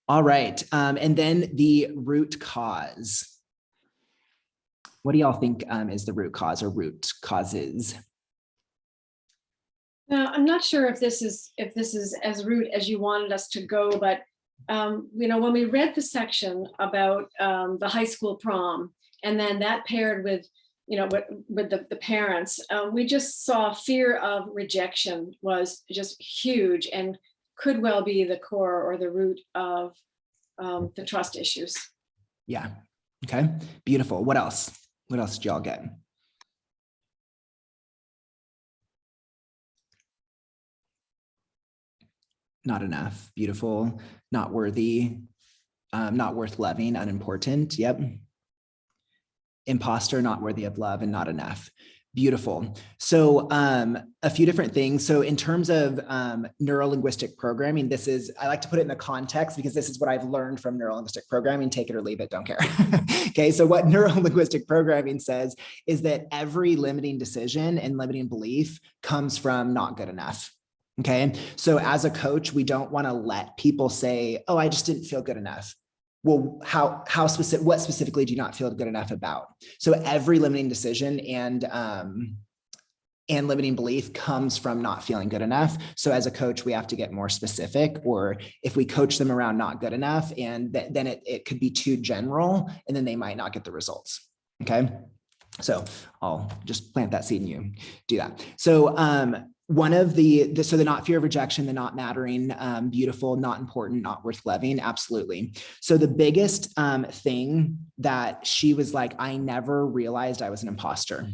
Speaker 2: All right. And then the root cause. What do y'all think is the root cause or root causes?
Speaker 3: Now, I'm not sure if this is as root as you wanted us to go, but when we read the section about the high school prom, and then that paired with, with the parents, we just saw fear of rejection was just huge and could well be the core or the root of the trust issues.
Speaker 2: Yeah. Okay. Beautiful. What else? What else did y'all get? Not enough. Beautiful. Not worthy. Not worth loving. Unimportant. Yep. Imposter, not worthy of love, and not enough. Beautiful. So a few different things. So in terms of neuro-linguistic programming, I like to put it in the context because this is what I've learned from neuro-linguistic programming. Take it or leave it, don't care. Okay, so what neuro-linguistic programming says is that every limiting decision and limiting belief comes from not good enough. Okay, so as a coach, we don't want to let people say, oh, I just didn't feel good enough. Well, how specific, what specifically do you not feel good enough about? So every limiting decision and limiting belief comes from not feeling good enough. So as a coach, we have to get more specific, or if we coach them around not good enough, and then it could be too general, and then they might not get the results. Okay. So I'll just plant that seed and you do that. So one of so the not fear of rejection, the not mattering, beautiful, not important, not worth loving. Absolutely. So the biggest thing that she was like, I never realized I was an imposter.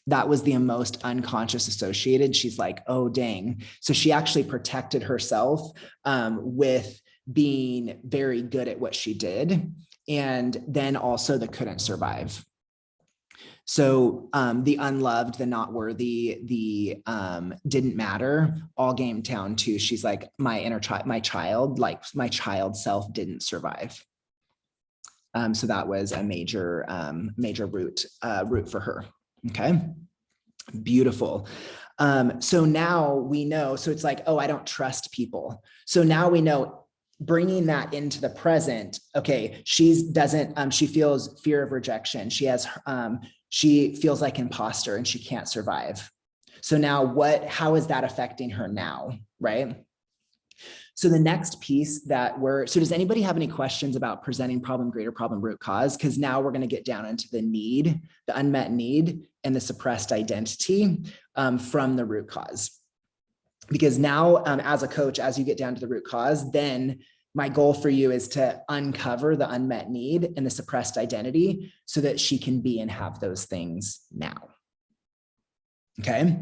Speaker 2: That was the most unconscious associated. She's like, oh, dang. So she actually protected herself with being very good at what she did. And then also the couldn't survive. So the unloved, the not worthy, the didn't matter, all came down to, she's like, my inner child, my child self didn't survive. So that was a major root for her. Okay, beautiful. So now we know, so it's like, oh, I don't trust people. So now we know, bringing that into the present. Okay, she feels fear of rejection. She feels like imposter and she can't survive. So now how is that affecting her now, right? So the next piece so does anybody have any questions about presenting problem, greater problem, root cause? Because now we're going to get down into the need, the unmet need, and the suppressed identity from the root cause. Because now as a coach, as you get down to the root cause, then my goal for you is to uncover the unmet need and the suppressed identity so that she can be and have those things now. Okay.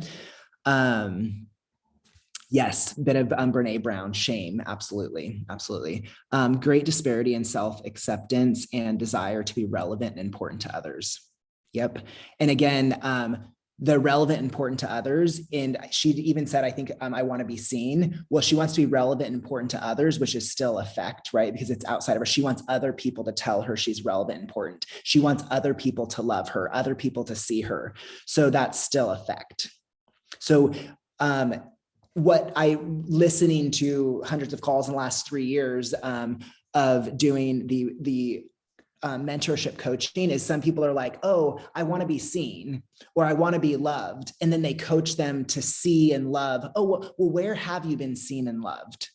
Speaker 2: Yes, bit of Brene Brown, shame. Absolutely. Absolutely. Great disparity in self-acceptance and desire to be relevant and important to others. Yep. And again, the relevant, important to others. And she even said, I think I want to be seen. Well, she wants to be relevant and important to others, which is still affect, right? Because it's outside of her. She wants other people to tell her she's relevant and important. She wants other people to love her, other people to see her. So that's still affect. So listening to hundreds of calls in the last 3 years of doing the mentorship coaching is some people are like, oh, I want to be seen or I want to be loved. And then they coach them to see and love. Oh, well, where have you been seen and loved?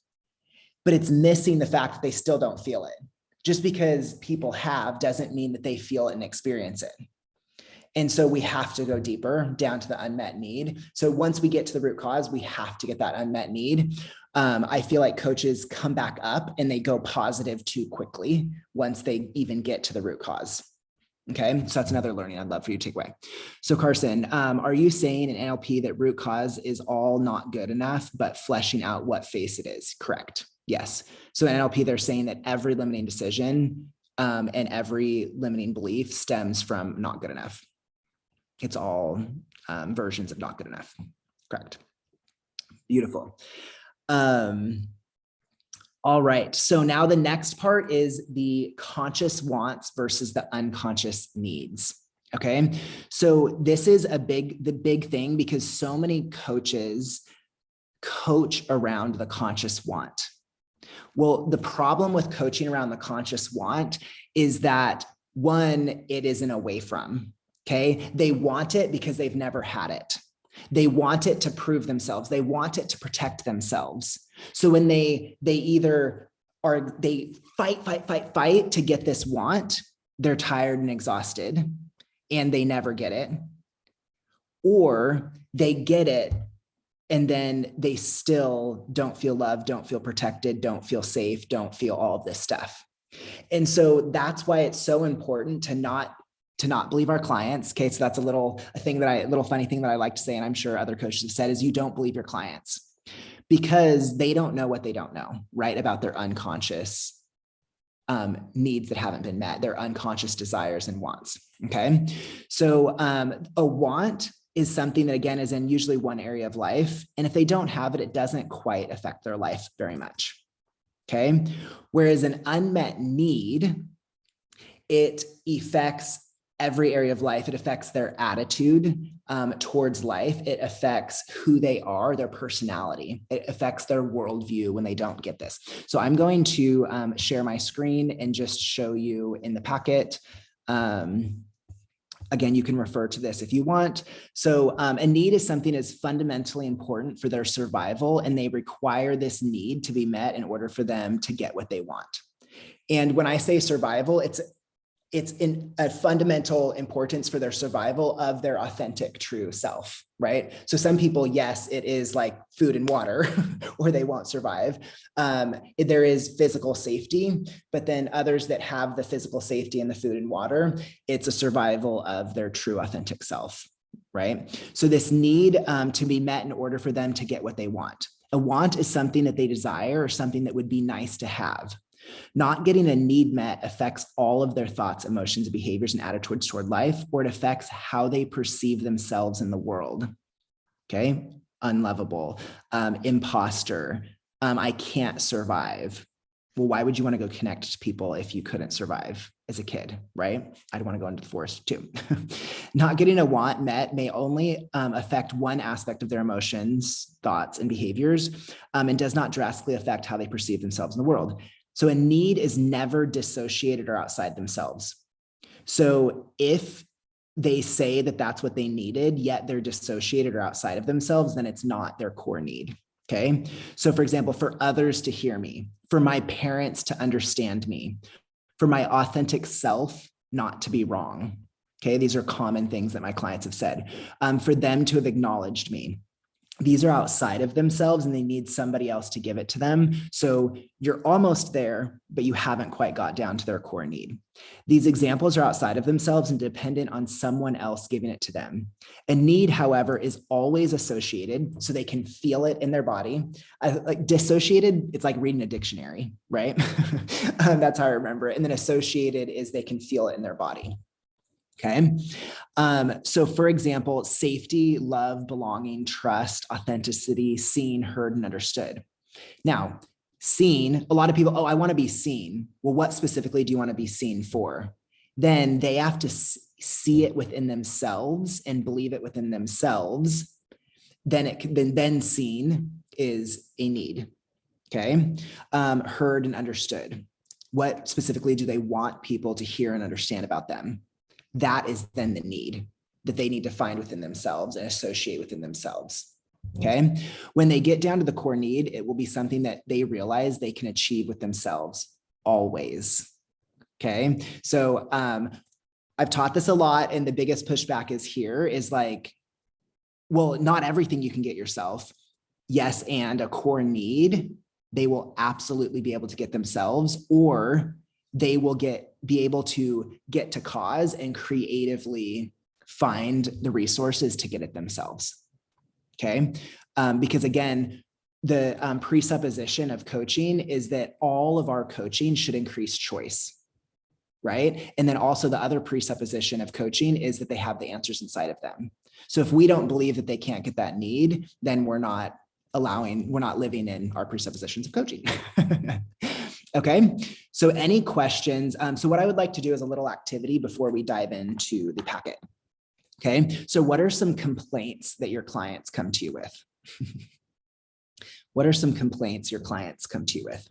Speaker 2: But it's missing the fact that they still don't feel it. Just because people have doesn't mean that they feel it and experience it. And so we have to go deeper down to the unmet need. So once we get to the root cause, we have to get that unmet need. I feel like coaches come back up and they go positive too quickly once they even get to the root cause. Okay, so that's another learning I'd love for you to take away. So Carson, are you saying in NLP that root cause is all not good enough, but fleshing out what face it is? Correct. Yes. So in NLP, they're saying that every limiting decision and every limiting belief stems from not good enough. It's all versions of not good enough. Correct. Beautiful. All right. So now the next part is the conscious wants versus the unconscious needs. Okay. So this is the big thing because so many coaches coach around the conscious want. Well, the problem with coaching around the conscious want is that one, it isn't away from. Okay. They want it because they've never had it. They want it to prove themselves. They want it to protect themselves. So when they fight to get this want, they're tired and exhausted and they never get it. Or they get it and then they still don't feel loved, don't feel protected, don't feel safe, don't feel all of this stuff. And so that's why it's so important to not believe our clients. Okay. So that's a little funny thing that I like to say, and I'm sure other coaches have said, is you don't believe your clients because they don't know what they don't know, right? About their unconscious needs that haven't been met, their unconscious desires and wants. Okay. So a want is something that again is in usually one area of life. And if they don't have it, it doesn't quite affect their life very much. Okay. Whereas an unmet need, it affects every area of life. It affects their attitude towards life. It affects who they are, their personality. It affects their worldview when they don't get this. So I'm going to share my screen and just show you in the packet. Again, you can refer to this if you want. So a need is something that's fundamentally important for their survival, and they require this need to be met in order for them to get what they want. And when I say survival, it's it's in a fundamental importance for their survival of their authentic true self, right? So some people, yes, it is like food and water or they won't survive. There is physical safety, but then others that have the physical safety and the food and water, it's a survival of their true authentic self, right? So this need to be met in order for them to get what they want. A want is something that they desire or something that would be nice to have. Not getting a need met affects all of their thoughts, emotions, behaviors, and attitudes toward life, or it affects how they perceive themselves in the world. Okay, unlovable, imposter, I can't survive. Well, why would you want to go connect to people if you couldn't survive as a kid, right? I'd want to go into the forest too. Not getting a want met may only affect one aspect of their emotions, thoughts, and behaviors, and does not drastically affect how they perceive themselves in the world. So a need is never dissociated or outside themselves. So if they say that that's what they needed, yet they're dissociated or outside of themselves, then it's not their core need. Okay. So for example, for others to hear me, for my parents to understand me, for my authentic self not to be wrong. Okay. These are common things that my clients have said. For them to have acknowledged me. These are outside of themselves and they need somebody else to give it to them. So you're almost there, but you haven't quite got down to their core need. These examples are outside of themselves and dependent on someone else giving it to them. A need, however, is always associated, so they can feel it in their body. Like dissociated, it's like reading a dictionary, right? That's how I remember it. And then associated is they can feel it in their body. Okay. So for example, safety, love, belonging, trust, authenticity, seen, heard, and understood. Now, seen, a lot of people, oh, I want to be seen. Well, what specifically do you want to be seen for? Then they have to see it within themselves and believe it within themselves. Then seen is a need. Okay. Heard and understood. What specifically do they want people to hear and understand about them? That is then the need that they need to find within themselves and associate within themselves. Okay. When they get down to the core need, it will be something that they realize they can achieve with themselves always. Okay. So I've taught this a lot, and the biggest pushback is here is like, well, not everything you can get yourself. Yes. And a core need, they will absolutely be able to get themselves, or they will be able to get to cause and creatively find the resources to get it themselves. Okay. Because again, the presupposition of coaching is that all of our coaching should increase choice. Right. And then also the other presupposition of coaching is that they have the answers inside of them. So if we don't believe that they can't get that need, then we're not living in our presuppositions of coaching. Okay, so any questions? So what I would like to do is a little activity before we dive into the packet. Okay, so what are some complaints that your clients come to you with? What are some complaints your clients come to you with?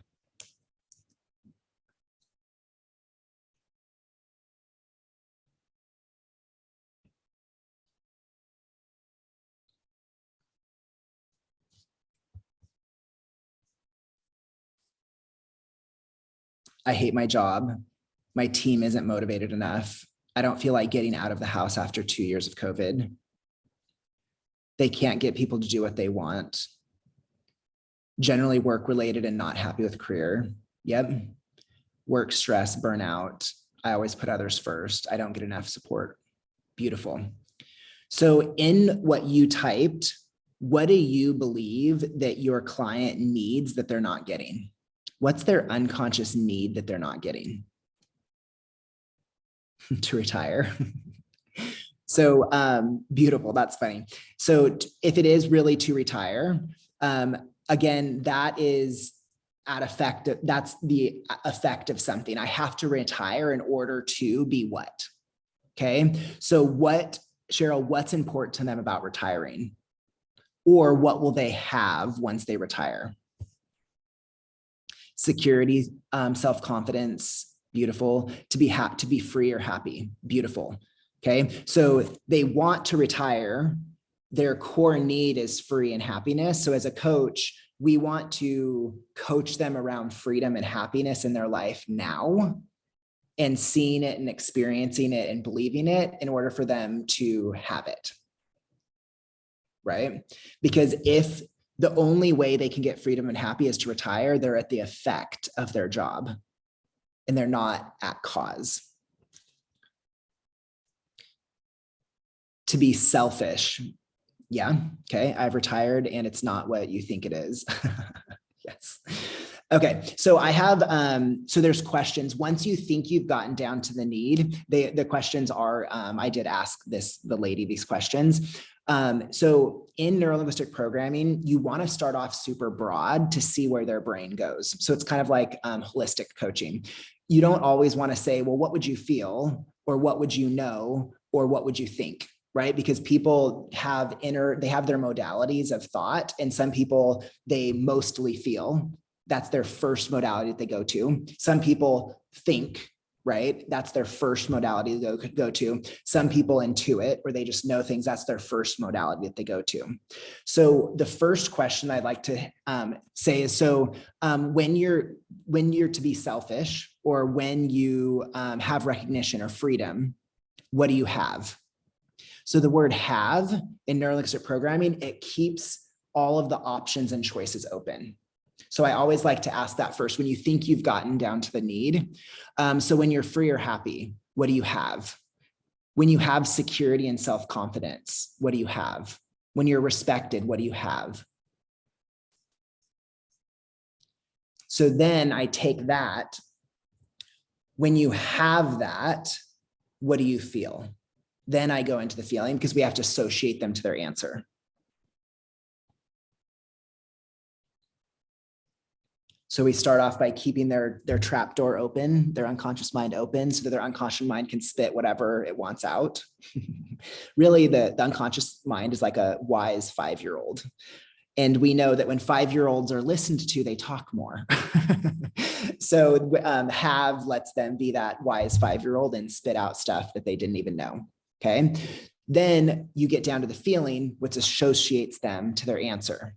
Speaker 2: I hate my job. My team isn't motivated enough. I don't feel like getting out of the house after 2 years of COVID. They can't get people to do what they want. Generally work related and not happy with career. Yep. Work stress, burnout. I always put others first. I don't get enough support. Beautiful. So in what you typed, what do you believe that your client needs that they're not getting? What's their unconscious need that they're not getting? To retire. So beautiful. That's funny. So if it is really to retire, again, that is that's the effect of something. I have to retire in order to be what? Okay. So Cheryl, what's important to them about retiring? Or what will they have once they retire? Security, self-confidence, beautiful. To be free or happy, beautiful. Okay, so they want to retire. Their core need is free and happiness. So as a coach, we want to coach them around freedom and happiness in their life now. and seeing it and experiencing it and believing it in order for them to have it. Right? Because if the only way they can get freedom and happy is to retire, they're at the effect of their job and they're not at cause. To be selfish. Yeah. Okay. I've retired and it's not what you think it is. Yes. Okay. So I have, so there's questions. Once you think you've gotten down to the need, the questions are, I did ask the lady these questions. So in neurolinguistic programming, you want to start off super broad to see where their brain goes. So it's kind of like holistic coaching. You don't always want to say, well, what would you feel? Or what would you know? Or what would you think? Right? Because people have they have their modalities of thought, and some people, they mostly feel. That's their first modality that they go to. Some people think, right? That's their first modality to go to. Some people intuit, or they just know things. That's their first modality that they go to. So the first question I'd like to say is, so when you're to be selfish, or when you have recognition or freedom, what do you have? So the word have in neurolinguistic programming, it keeps all of the options and choices open. So I always like to ask that first when you think you've gotten down to the need. So when you're free or happy, what do you have? When you have security and self-confidence, what do you have? When you're respected, what do you have? So then I take that. When you have that, what do you feel? Then I go into the feeling, because we have to associate them to their answer. So we start off by keeping their trap door open, their unconscious mind open, so that their unconscious mind can spit whatever it wants out. Really, the unconscious mind is like a wise 5-year-old. And we know that when 5-year-olds are listened to, they talk more. So have lets them be that wise 5-year-old and spit out stuff that they didn't even know. Okay. Then you get down to the feeling, which associates them to their answer.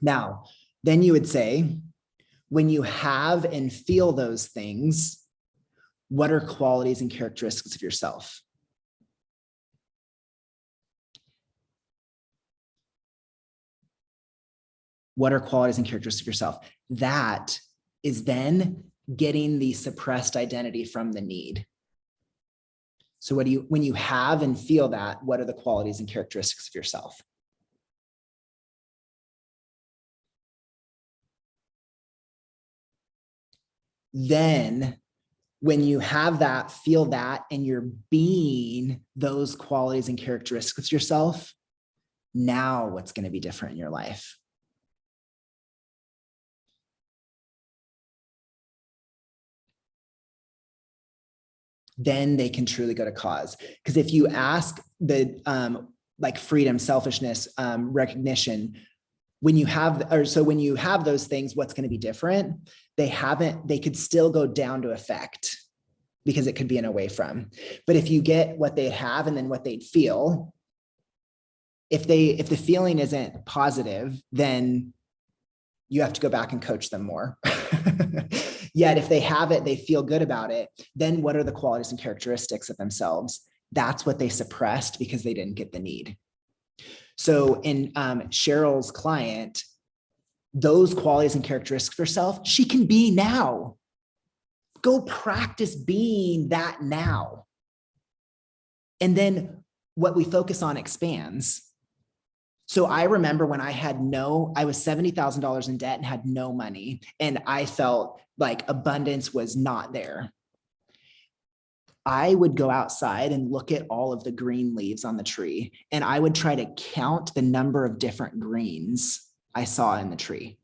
Speaker 2: Now, then you would say, when you have and feel those things, what are qualities and characteristics of yourself? What are qualities and characteristics of yourself? That is then getting the suppressed identity from the need. So when you have and feel that, what are the qualities and characteristics of yourself? Then when you have that, feel that, and you're being those qualities and characteristics of yourself, now what's going to be different in your life? Then they can truly go to cause. Because if you ask the like freedom, selfishness, recognition, when you have those things, what's going to be different? They could still go down to effect, because it could be an away from. But if you get what they have and then what they'd feel, if the feeling isn't positive, then you have to go back and coach them more. Yet if they have it, they feel good about it, then what are the qualities and characteristics of themselves? That's what they suppressed because they didn't get the need. So in Cheryl's client, those qualities and characteristics of herself, she can be now. Go practice being that now. And then what we focus on expands. So I remember when I was $70,000 in debt and had no money, and I felt like abundance was not there. I would go outside and look at all of the green leaves on the tree, and I would try to count the number of different greens I saw in the tree.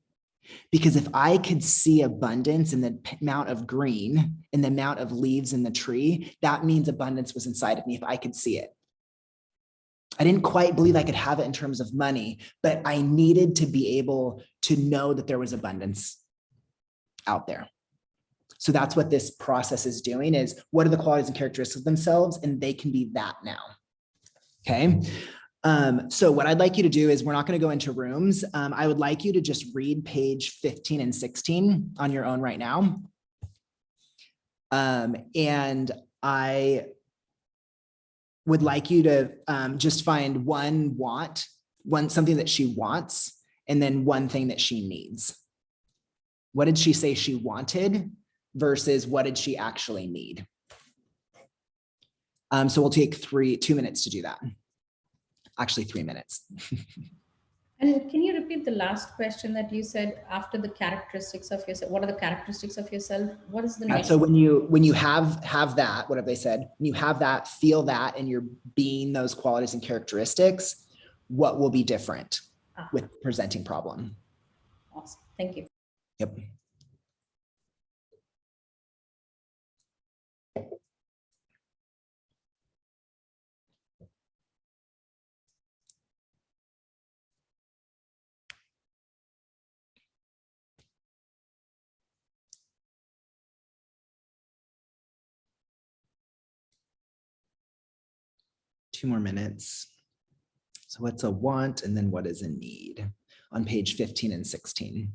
Speaker 2: Because if I could see abundance in the amount of green, in the amount of leaves in the tree, that means abundance was inside of me if I could see it. I didn't quite believe I could have it in terms of money, but I needed to be able to know that there was abundance out there. So that's what this process is doing, is what are the qualities and characteristics of themselves, and they can be that now. Okay. So what I'd like you to do is, we're not going to go into rooms. I would like you to just read page 15 and 16 on your own right now. And I would like you to just find something that she wants, and then one thing that she needs. What did she say she wanted versus what did she actually need? So we'll take 2 minutes to do that. Actually, 3 minutes.
Speaker 5: And can you repeat the last question that you said after the characteristics of yourself? What are the characteristics of yourself? What is the next?
Speaker 2: So when you have that, what have they said? When you have that, feel that, and you're being those qualities and characteristics, what will be different with presenting problem?
Speaker 5: Awesome. Thank you.
Speaker 2: Yep. Two more minutes. So what's a want and then what is a need on page 15 and 16?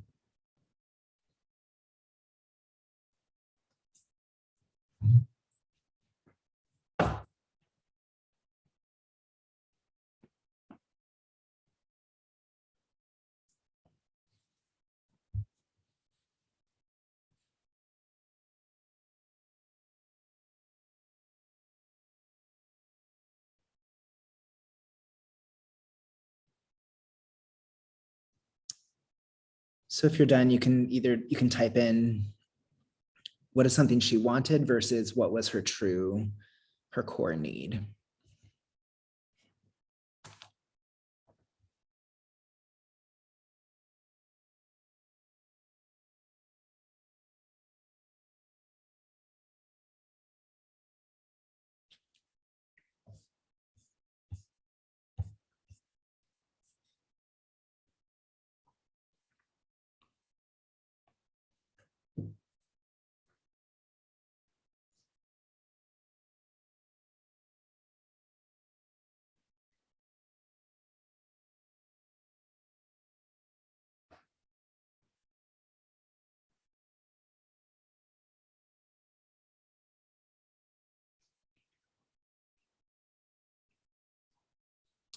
Speaker 2: So if you're done, you can type in what is something she wanted versus what was her core need.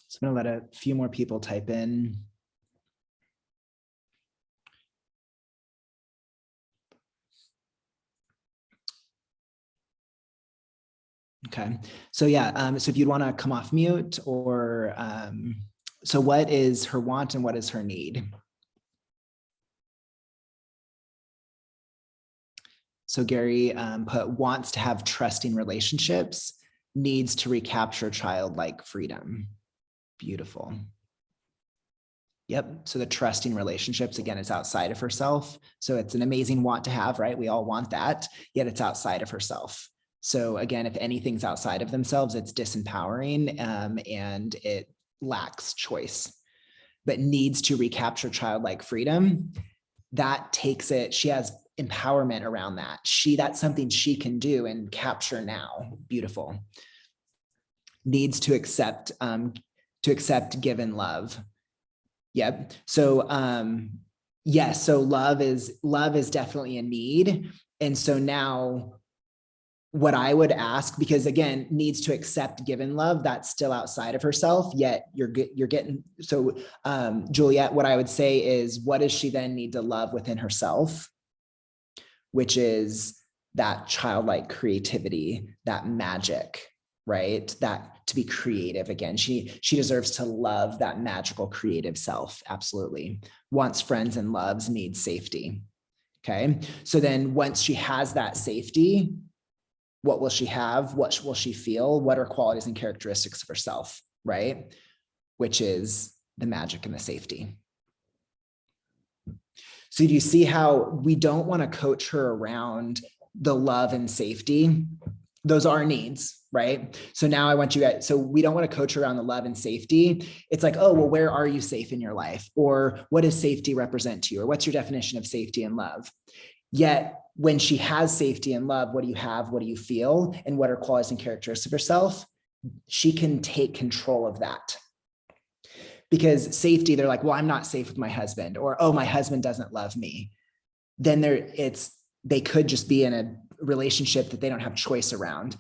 Speaker 2: So I'm going to let a few more people type in. Okay, so yeah, so if you'd want to come off mute, or so what is her want and what is her need? So Gary put wants to have trusting relationships, needs to recapture childlike freedom. Beautiful. Yep, so the trusting relationships, again, is outside of herself. So it's an amazing want to have, right? We all want that, yet it's outside of herself. So again, if anything's outside of themselves, it's disempowering and it lacks choice, but needs to recapture childlike freedom. That takes it, she has empowerment around that. That's something she can do and capture now. Beautiful. Needs to accept given love. Yep. So yes, so love is definitely a need. And so now what I would ask, because again, needs to accept given love, that's still outside of herself, yet you're getting, so Juliet, what I would say is, what does she then need to love within herself? Which is that childlike creativity, that magic, right? That to be creative again. She deserves to love that magical creative self. Absolutely. Wants friends and loves, needs safety. Okay. So then once she has that safety, what will she have? What will she feel? What are qualities and characteristics of herself, right? Which is the magic and the safety. So do you see how we don't want to coach her around the love and safety? Those are needs, right? So now I want you guys, so we don't want to coach her around the love and safety. It's like, oh, well, where are you safe in your life? Or what does safety represent to you? Or what's your definition of safety and love? Yet when she has safety and love, what do you have? What do you feel? And what are qualities and characteristics of herself? She can take control of that. Because safety, they're like, well, I'm not safe with my husband, or, oh, my husband doesn't love me. Then they could just be in relationship that they don't have choice around.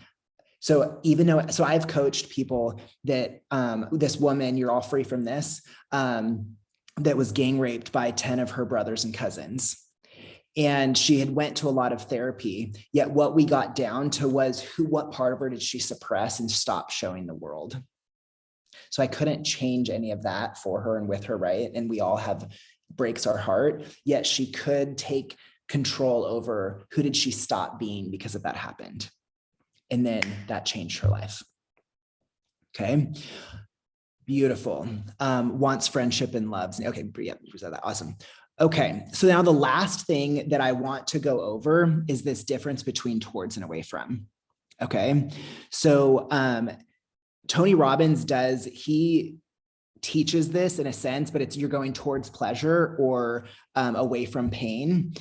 Speaker 2: So even though, so I've coached people that this woman, you're all free from this, that was gang raped by 10 of her brothers and cousins. And she had went to a lot of therapy, yet what we got down to was what part of her did she suppress and stop showing the world? So I couldn't change any of that for her and with her, right? And we all have breaks our heart, yet she could take control over who did she stop being because of that happened. And then that changed her life. Okay. Beautiful. Wants friendship and loves. Okay. Yeah, awesome. Okay. So now the last thing that I want to go over is this difference between towards and away from. Okay. So, Tony Robbins he teaches this in a sense, but it's you're going towards pleasure or away from pain.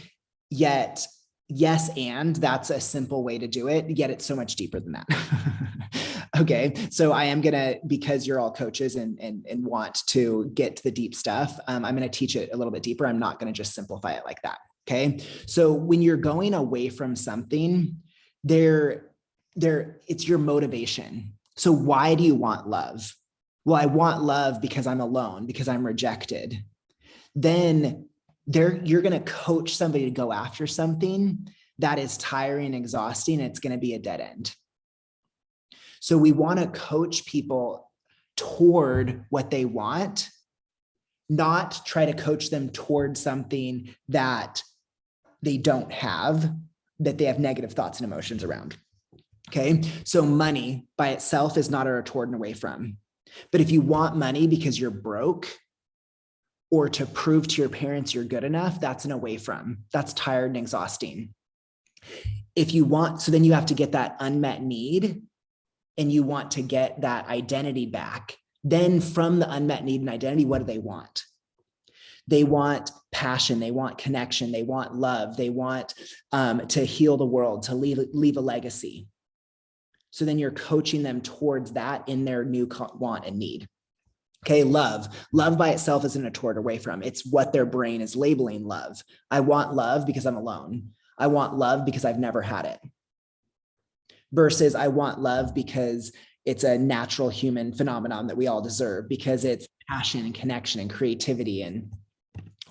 Speaker 2: Yet, yes, and that's a simple way to do it, yet it's so much deeper than that. Okay, so I am gonna, because you're all coaches and want to get to the deep stuff, I'm gonna teach it a little bit deeper. I'm not gonna just simplify it like that, okay? So when you're going away from something, it's your motivation. So why do you want love? Well, I want love because I'm alone, because I'm rejected. Then you're going to coach somebody to go after something that is tiring, exhausting, and it's going to be a dead end. So we want to coach people toward what they want, not try to coach them toward something that they don't have, that they have negative thoughts and emotions around. Okay, so money by itself is not a toward and away from. But if you want money because you're broke or to prove to your parents you're good enough, that's an away from. That's tired and exhausting. If you want, so then you have to get that unmet need and you want to get that identity back. Then from the unmet need and identity, what do they want? They want passion, they want connection, they want love, they want to heal the world, to leave a legacy. So then you're coaching them towards that in their new want and need. Okay, love. Love by itself isn't a toward away from. It's what their brain is labeling love. I want love because I'm alone. I want love because I've never had it. Versus I want love because it's a natural human phenomenon that we all deserve, because it's passion and connection and creativity and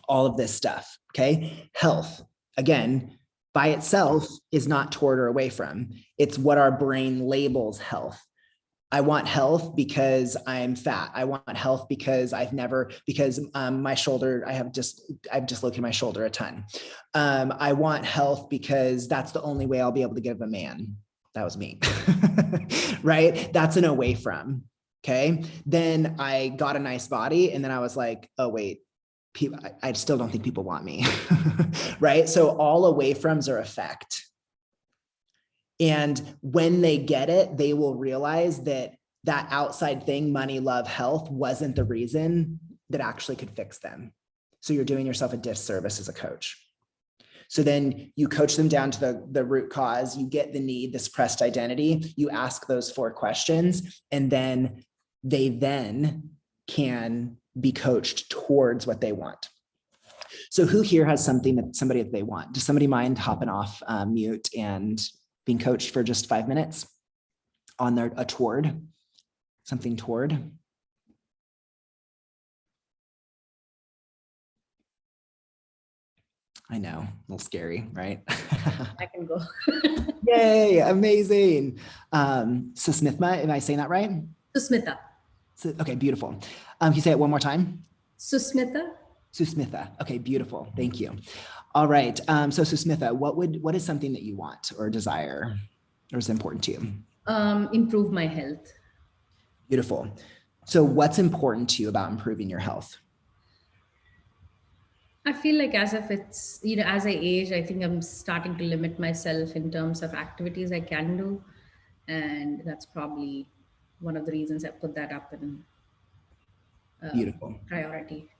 Speaker 2: all of this stuff. Okay, health. Again, by itself is not toward or away from. It's what our brain labels health. I want health because I'm fat. I want health because my shoulder, I've dislocated my shoulder a ton. I want health because that's the only way I'll be able to give a man. That was me, right? That's an away from. Okay. Then I got a nice body and then I was like, oh wait, I still don't think people want me, right? So all away froms are effect. And when they get it, they will realize that that outside thing, money, love, health, wasn't the reason that actually could fix them. So you're doing yourself a disservice as a coach. So then you coach them down to the root cause, you get the need, the suppressed identity, you ask those 4 questions, and then they can be coached towards what they want. So who here has somebody that they want? Does somebody mind hopping off mute and being coached for just 5 minutes on a toward, something toward? I know, a little scary, right?
Speaker 5: I can go.
Speaker 2: Yay, amazing. Susmita, am I saying that right?
Speaker 5: Susmita.
Speaker 2: Okay, beautiful. Can you say it one more time?
Speaker 5: Susmita.
Speaker 2: Susmita. Okay, beautiful. Thank you. All right. So Susmita, what is something that you want or desire or is important to you?
Speaker 5: Improve my health.
Speaker 2: Beautiful. So what's important to you about improving your health?
Speaker 5: I feel like as I age, I think I'm starting to limit myself in terms of activities I can do. And that's probably one of the reasons I put that up in
Speaker 2: Beautiful.
Speaker 5: priority.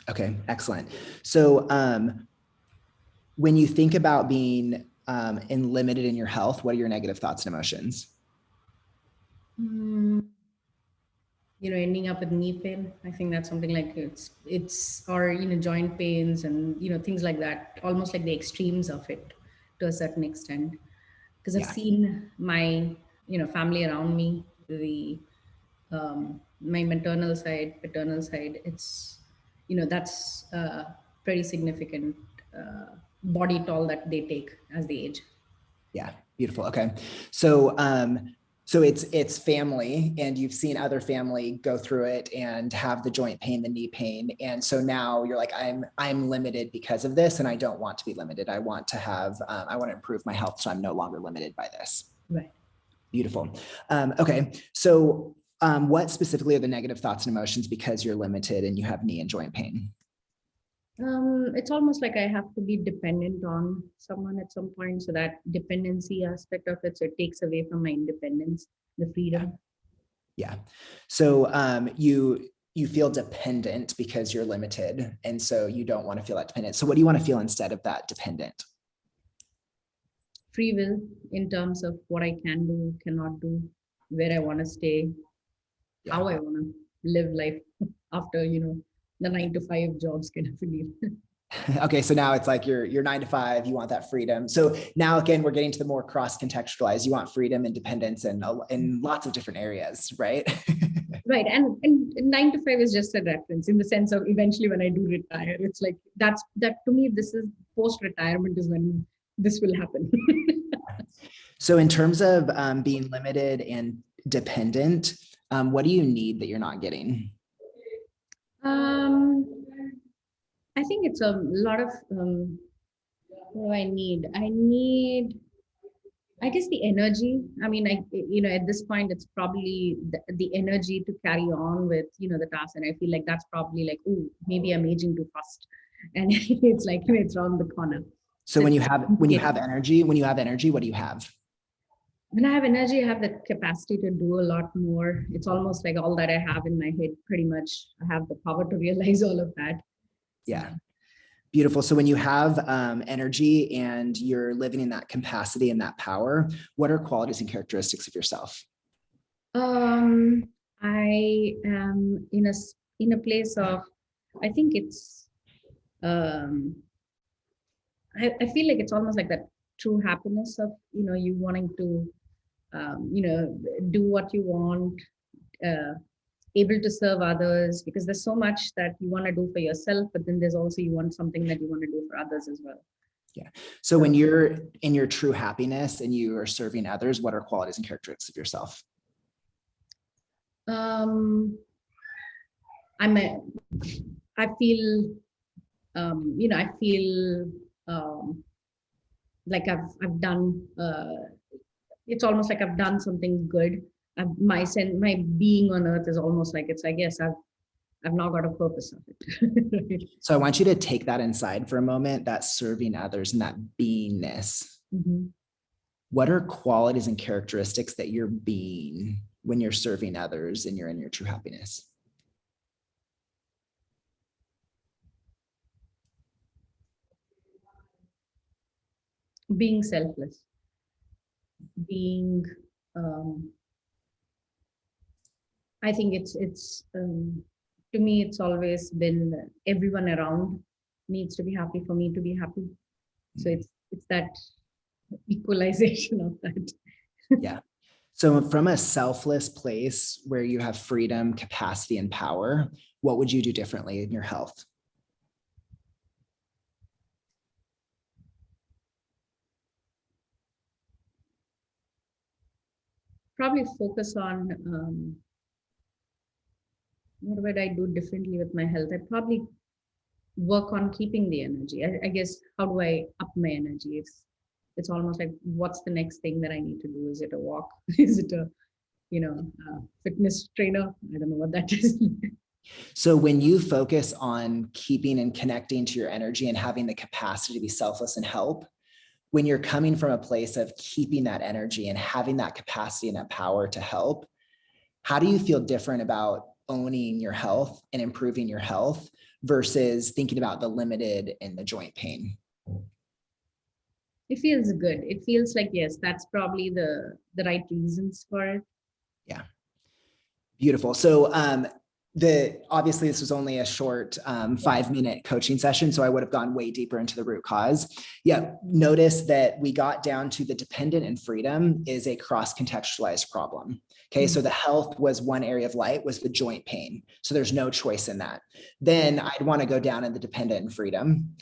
Speaker 2: Okay, excellent. So when you think about being limited in your health, what are your negative thoughts and emotions?
Speaker 5: Ending up with knee pain. I think that's something like or joint pains and things like that, almost like the extremes of it to a certain extent. because I've
Speaker 2: Yeah.
Speaker 5: seen my, family around me, my maternal side, paternal side, it's, that's pretty significant body toll that they take as they age.
Speaker 2: Yeah, beautiful. Okay. So so it's family, and you've seen other family go through it and have the joint pain, the knee pain. And so now you're like, I'm limited because of this, and I don't want to be limited. I want to have I want to improve my health, so I'm no longer limited by this.
Speaker 5: Right.
Speaker 2: Beautiful. Okay. So what specifically are the negative thoughts and emotions because you're limited and you have knee and joint pain?
Speaker 5: It's almost like I have to be dependent on someone at some point. So that dependency aspect of it, so it takes away from my independence, the freedom.
Speaker 2: Yeah. So you feel dependent because you're limited, and so you don't want to feel that dependent. So what do you want to feel instead of that dependent?
Speaker 5: Free will in terms of what I can do, cannot do, where I want to stay,
Speaker 2: Yeah.
Speaker 5: how I want to live life after, the 9 to 5 jobs kind of a deal.
Speaker 2: Okay, so now it's like you're 9 to 5, you want that freedom. So now again, we're getting to the more cross contextualized. You want freedom, independence, and in lots of different areas, right?
Speaker 5: Right. And 9 to 5 is just a reference in the sense of eventually when I do retire, it's like that to me, this is post-retirement is when this will happen.
Speaker 2: So in terms of being limited and dependent, what do you need that you're not getting?
Speaker 5: I think it's a lot of what do I need? I guess the energy. I mean, at this point, it's probably the energy to carry on with, the task. And I feel like that's probably like, oh, maybe I'm aging too fast. And it's like, it's around the corner.
Speaker 2: So when you have energy, what do you have?
Speaker 5: When I have energy, I have the capacity to do a lot more. It's almost like all that I have in my head, pretty much. I have the power to realize all of that.
Speaker 2: Yeah. Beautiful. So when you have energy and you're living in that capacity and that power, what are qualities and characteristics of yourself?
Speaker 5: I am in a place of, I think it's, I feel like it's almost like that true happiness of, you wanting to, do what you want, able to serve others, because there's so much that you want to do for yourself, but then there's also you want something that you want to do for others as well.
Speaker 2: Yeah. So when you're in your true happiness and you are serving others, what are qualities and characteristics of yourself?
Speaker 5: I feel, I feel like I've done. It's almost like I've done something good. My being on earth is almost like it's. I guess I've now got a purpose of it.
Speaker 2: So I want you to take that inside for a moment. That serving others and that beingness.
Speaker 5: Mm-hmm.
Speaker 2: What are qualities and characteristics that you're being when you're serving others and you're in your true happiness?
Speaker 5: Being selfless. Being, I think it's to me, it's always been everyone around needs to be happy for me to be happy. So it's that equalization of that.
Speaker 2: Yeah. So from a selfless place where you have freedom, capacity, and power, what would you do differently in your health?
Speaker 5: Probably focus on what would I do differently with my health? I'd probably work on keeping the energy. I guess, how do I up my energy? It's almost like, what's the next thing that I need to do? Is it a walk? Is it a fitness trainer? I don't know what that is.
Speaker 2: So when you focus on keeping and connecting to your energy and having the capacity to be selfless and help, when you're coming from a place of keeping that energy and having that capacity and that power to help, how do you feel different about owning your health and improving your health versus thinking about the limited and the joint pain?
Speaker 5: It feels good. It feels like, yes, that's probably the right reasons for it.
Speaker 2: Yeah. Beautiful. So obviously this was only a short 5-minute coaching session, so I would have gone way deeper into the root cause. Yeah, notice that we got down to the dependent and freedom is a cross-contextualized problem. Okay, so the health was one area of light, was the joint pain. So there's no choice in that. Then I'd want to go down in the dependent and freedom,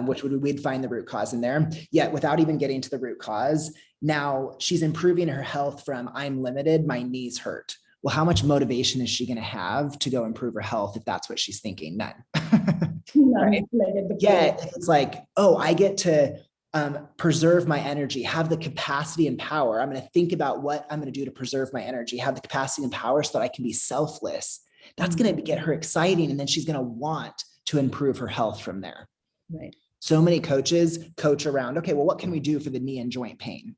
Speaker 2: which we'd find the root cause in there. Yet without even getting to the root cause, now she's improving her health from I'm limited, my knees hurt. Well, how much motivation is she going to have to go improve her health if that's what she's thinking? None. Right? Yeah, it's like, oh, I get to preserve my energy, have the capacity and power. I'm going to think about what I'm going to do to preserve my energy, have the capacity and power so that I can be selfless. That's going to get her exciting. And then she's going to want to improve her health from there.
Speaker 5: Right.
Speaker 2: So many coaches coach around, okay, well, what can we do for the knee and joint pain?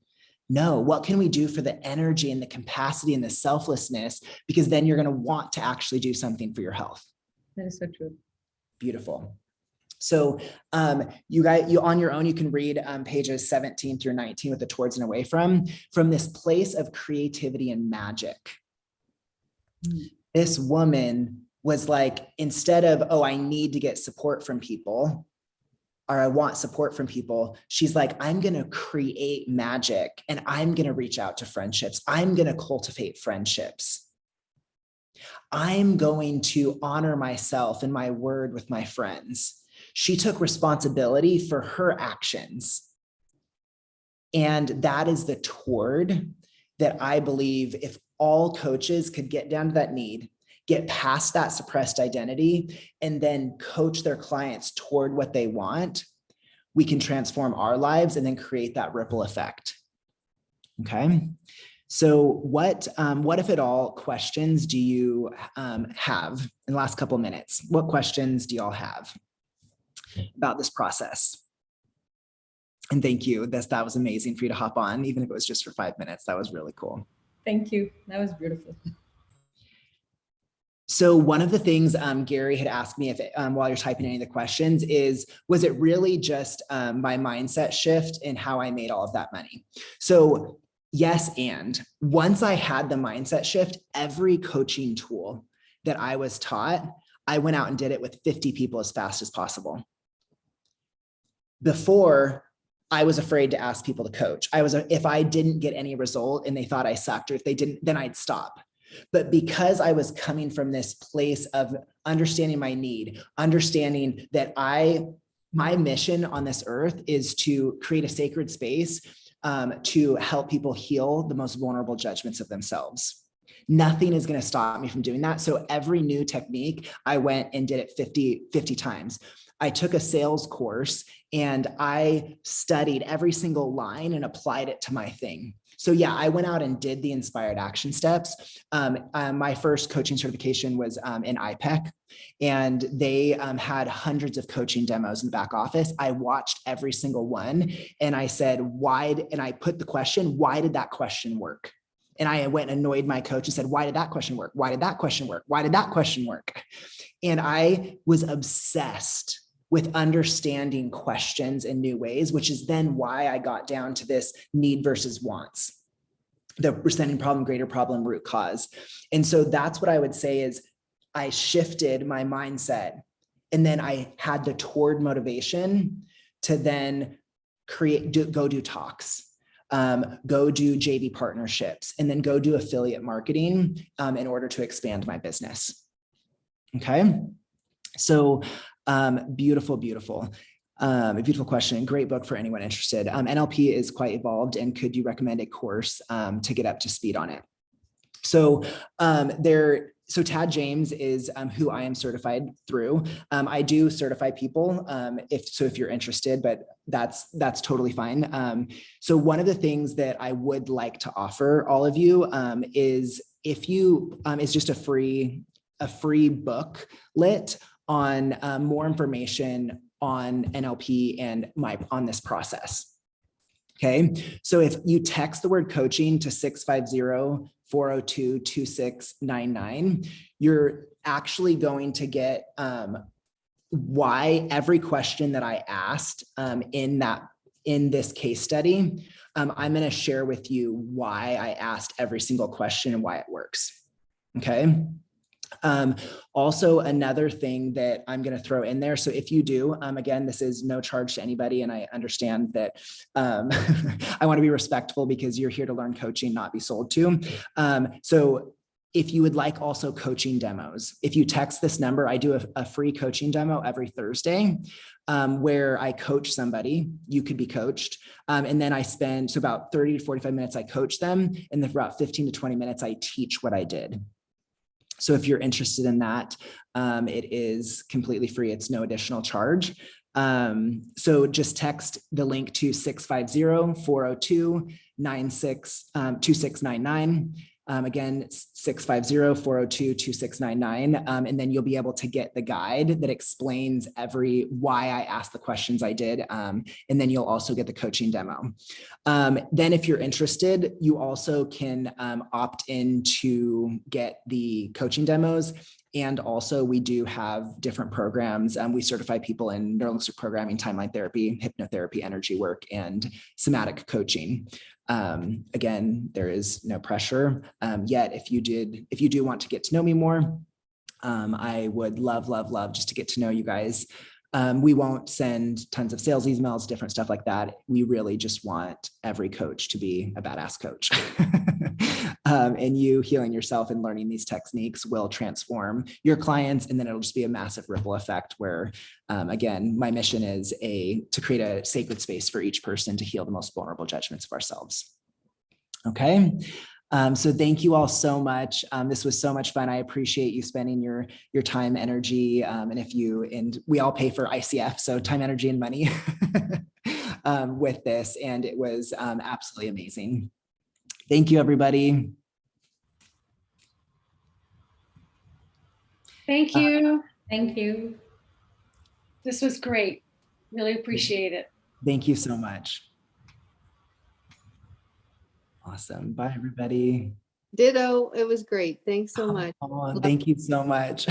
Speaker 2: No, what can we do for the energy and the capacity and the selflessness? Because then you're going to want to actually do something for your health.
Speaker 5: That is so true.
Speaker 2: Beautiful. So you on your own, you can read pages 17 through 19 with the towards and away from this place of creativity and magic. This woman was like, instead of, oh, I need to get support from people, or I want support from people, she's like, I'm going to create magic and I'm going to reach out to friendships. I'm going to cultivate friendships. I'm going to honor myself and my word with my friends. She took responsibility for her actions. And that is the toward that I believe if all coaches could get down to that need, get past that suppressed identity, and then coach their clients toward what they want, we can transform our lives and then create that ripple effect. Okay. So what if at all questions do you have in the last couple of minutes? What questions do y'all have about this process? And thank you. That was amazing for you to hop on, even if it was just for 5 minutes. That was really cool.
Speaker 5: Thank you. That was beautiful.
Speaker 2: So one of the things Gary had asked me if while you're typing any of the questions is, was it really just my mindset shift in how I made all of that money? So yes, and once I had the mindset shift, every coaching tool that I was taught, I went out and did it with 50 people as fast as possible. Before, I was afraid to ask people to coach. If I didn't get any result and they thought I sucked, or if they didn't, then I'd stop. But because I was coming from this place of understanding my need, understanding that my mission on this earth is to create a sacred space to help people heal the most vulnerable judgments of themselves. Nothing is going to stop me from doing that. So every new technique, I went and did it 50 times. I took a sales course and I studied every single line and applied it to my thing. So yeah, I went out and did the inspired action steps. My first coaching certification was in IPEC, and they had hundreds of coaching demos in the back office. I watched every single one and I said, and I put the question, why did that question work? And I went and annoyed my coach and said, why did that question work? Why did that question work? Why did that question work? And I was obsessed with understanding questions in new ways, which is then why I got down to this need versus wants, the presenting problem, greater problem, root cause. And so that's what I would say is I shifted my mindset, and then I had the toward motivation to then go do talks, go do JV partnerships, and then go do affiliate marketing in order to expand my business. Okay. So beautiful question. Great book for anyone interested. NLP is quite evolved, and could you recommend a course to get up to speed on it? So Tad James is who I am certified through. I do certify people if you're interested, but that's totally fine. So one of the things that I would like to offer all of you is is just a free booklet on more information on NLP and on this process. Okay, so if you text the word coaching to 650-402-2699, you're actually going to get why every question that I asked in this case study. I'm going to share with you why I asked every single question and why it works. Okay. Also, another thing that I'm going to throw in there. So if you do, again, this is no charge to anybody. And I understand that I want to be respectful because you're here to learn coaching, not be sold to. So if you would like also coaching demos, if you text this number, I do a free coaching demo every Thursday where I coach somebody. You could be coached. And then I spend about 30 to 45 minutes, I coach them. And then for about 15 to 20 minutes, I teach what I did. So if you're interested in that, it is completely free. It's no additional charge. So just text the link to 650-402-2699. Again, 650-402-2699. And then you'll be able to get the guide that explains why I asked the questions I did. And then you'll also get the coaching demo. Then if you're interested, you also can opt in to get the coaching demos. And also we do have different programs. We certify people in neurolinguistic programming, timeline therapy, hypnotherapy, energy work, and somatic coaching. Again, there is no pressure. Yet if you do want to get to know me more, I would love just to get to know you guys. We won't send tons of sales emails, different stuff like that. We really just want every coach to be a badass coach. And you healing yourself and learning these techniques will transform your clients. And then it'll just be a massive ripple effect where, again, my mission is to create a sacred space for each person to heal the most vulnerable judgments of ourselves. Okay. So thank you all so much. This was so much fun. I appreciate you spending your time, energy, and we all pay for ICF, so time, energy, and money with this. And it was absolutely amazing. Thank you, everybody.
Speaker 3: Thank you.
Speaker 5: Thank you.
Speaker 3: This was great. Really appreciate it.
Speaker 2: Thank you so much. Awesome. Bye, everybody.
Speaker 6: Ditto. It was great. Thanks so much.
Speaker 2: Oh, thank you so much.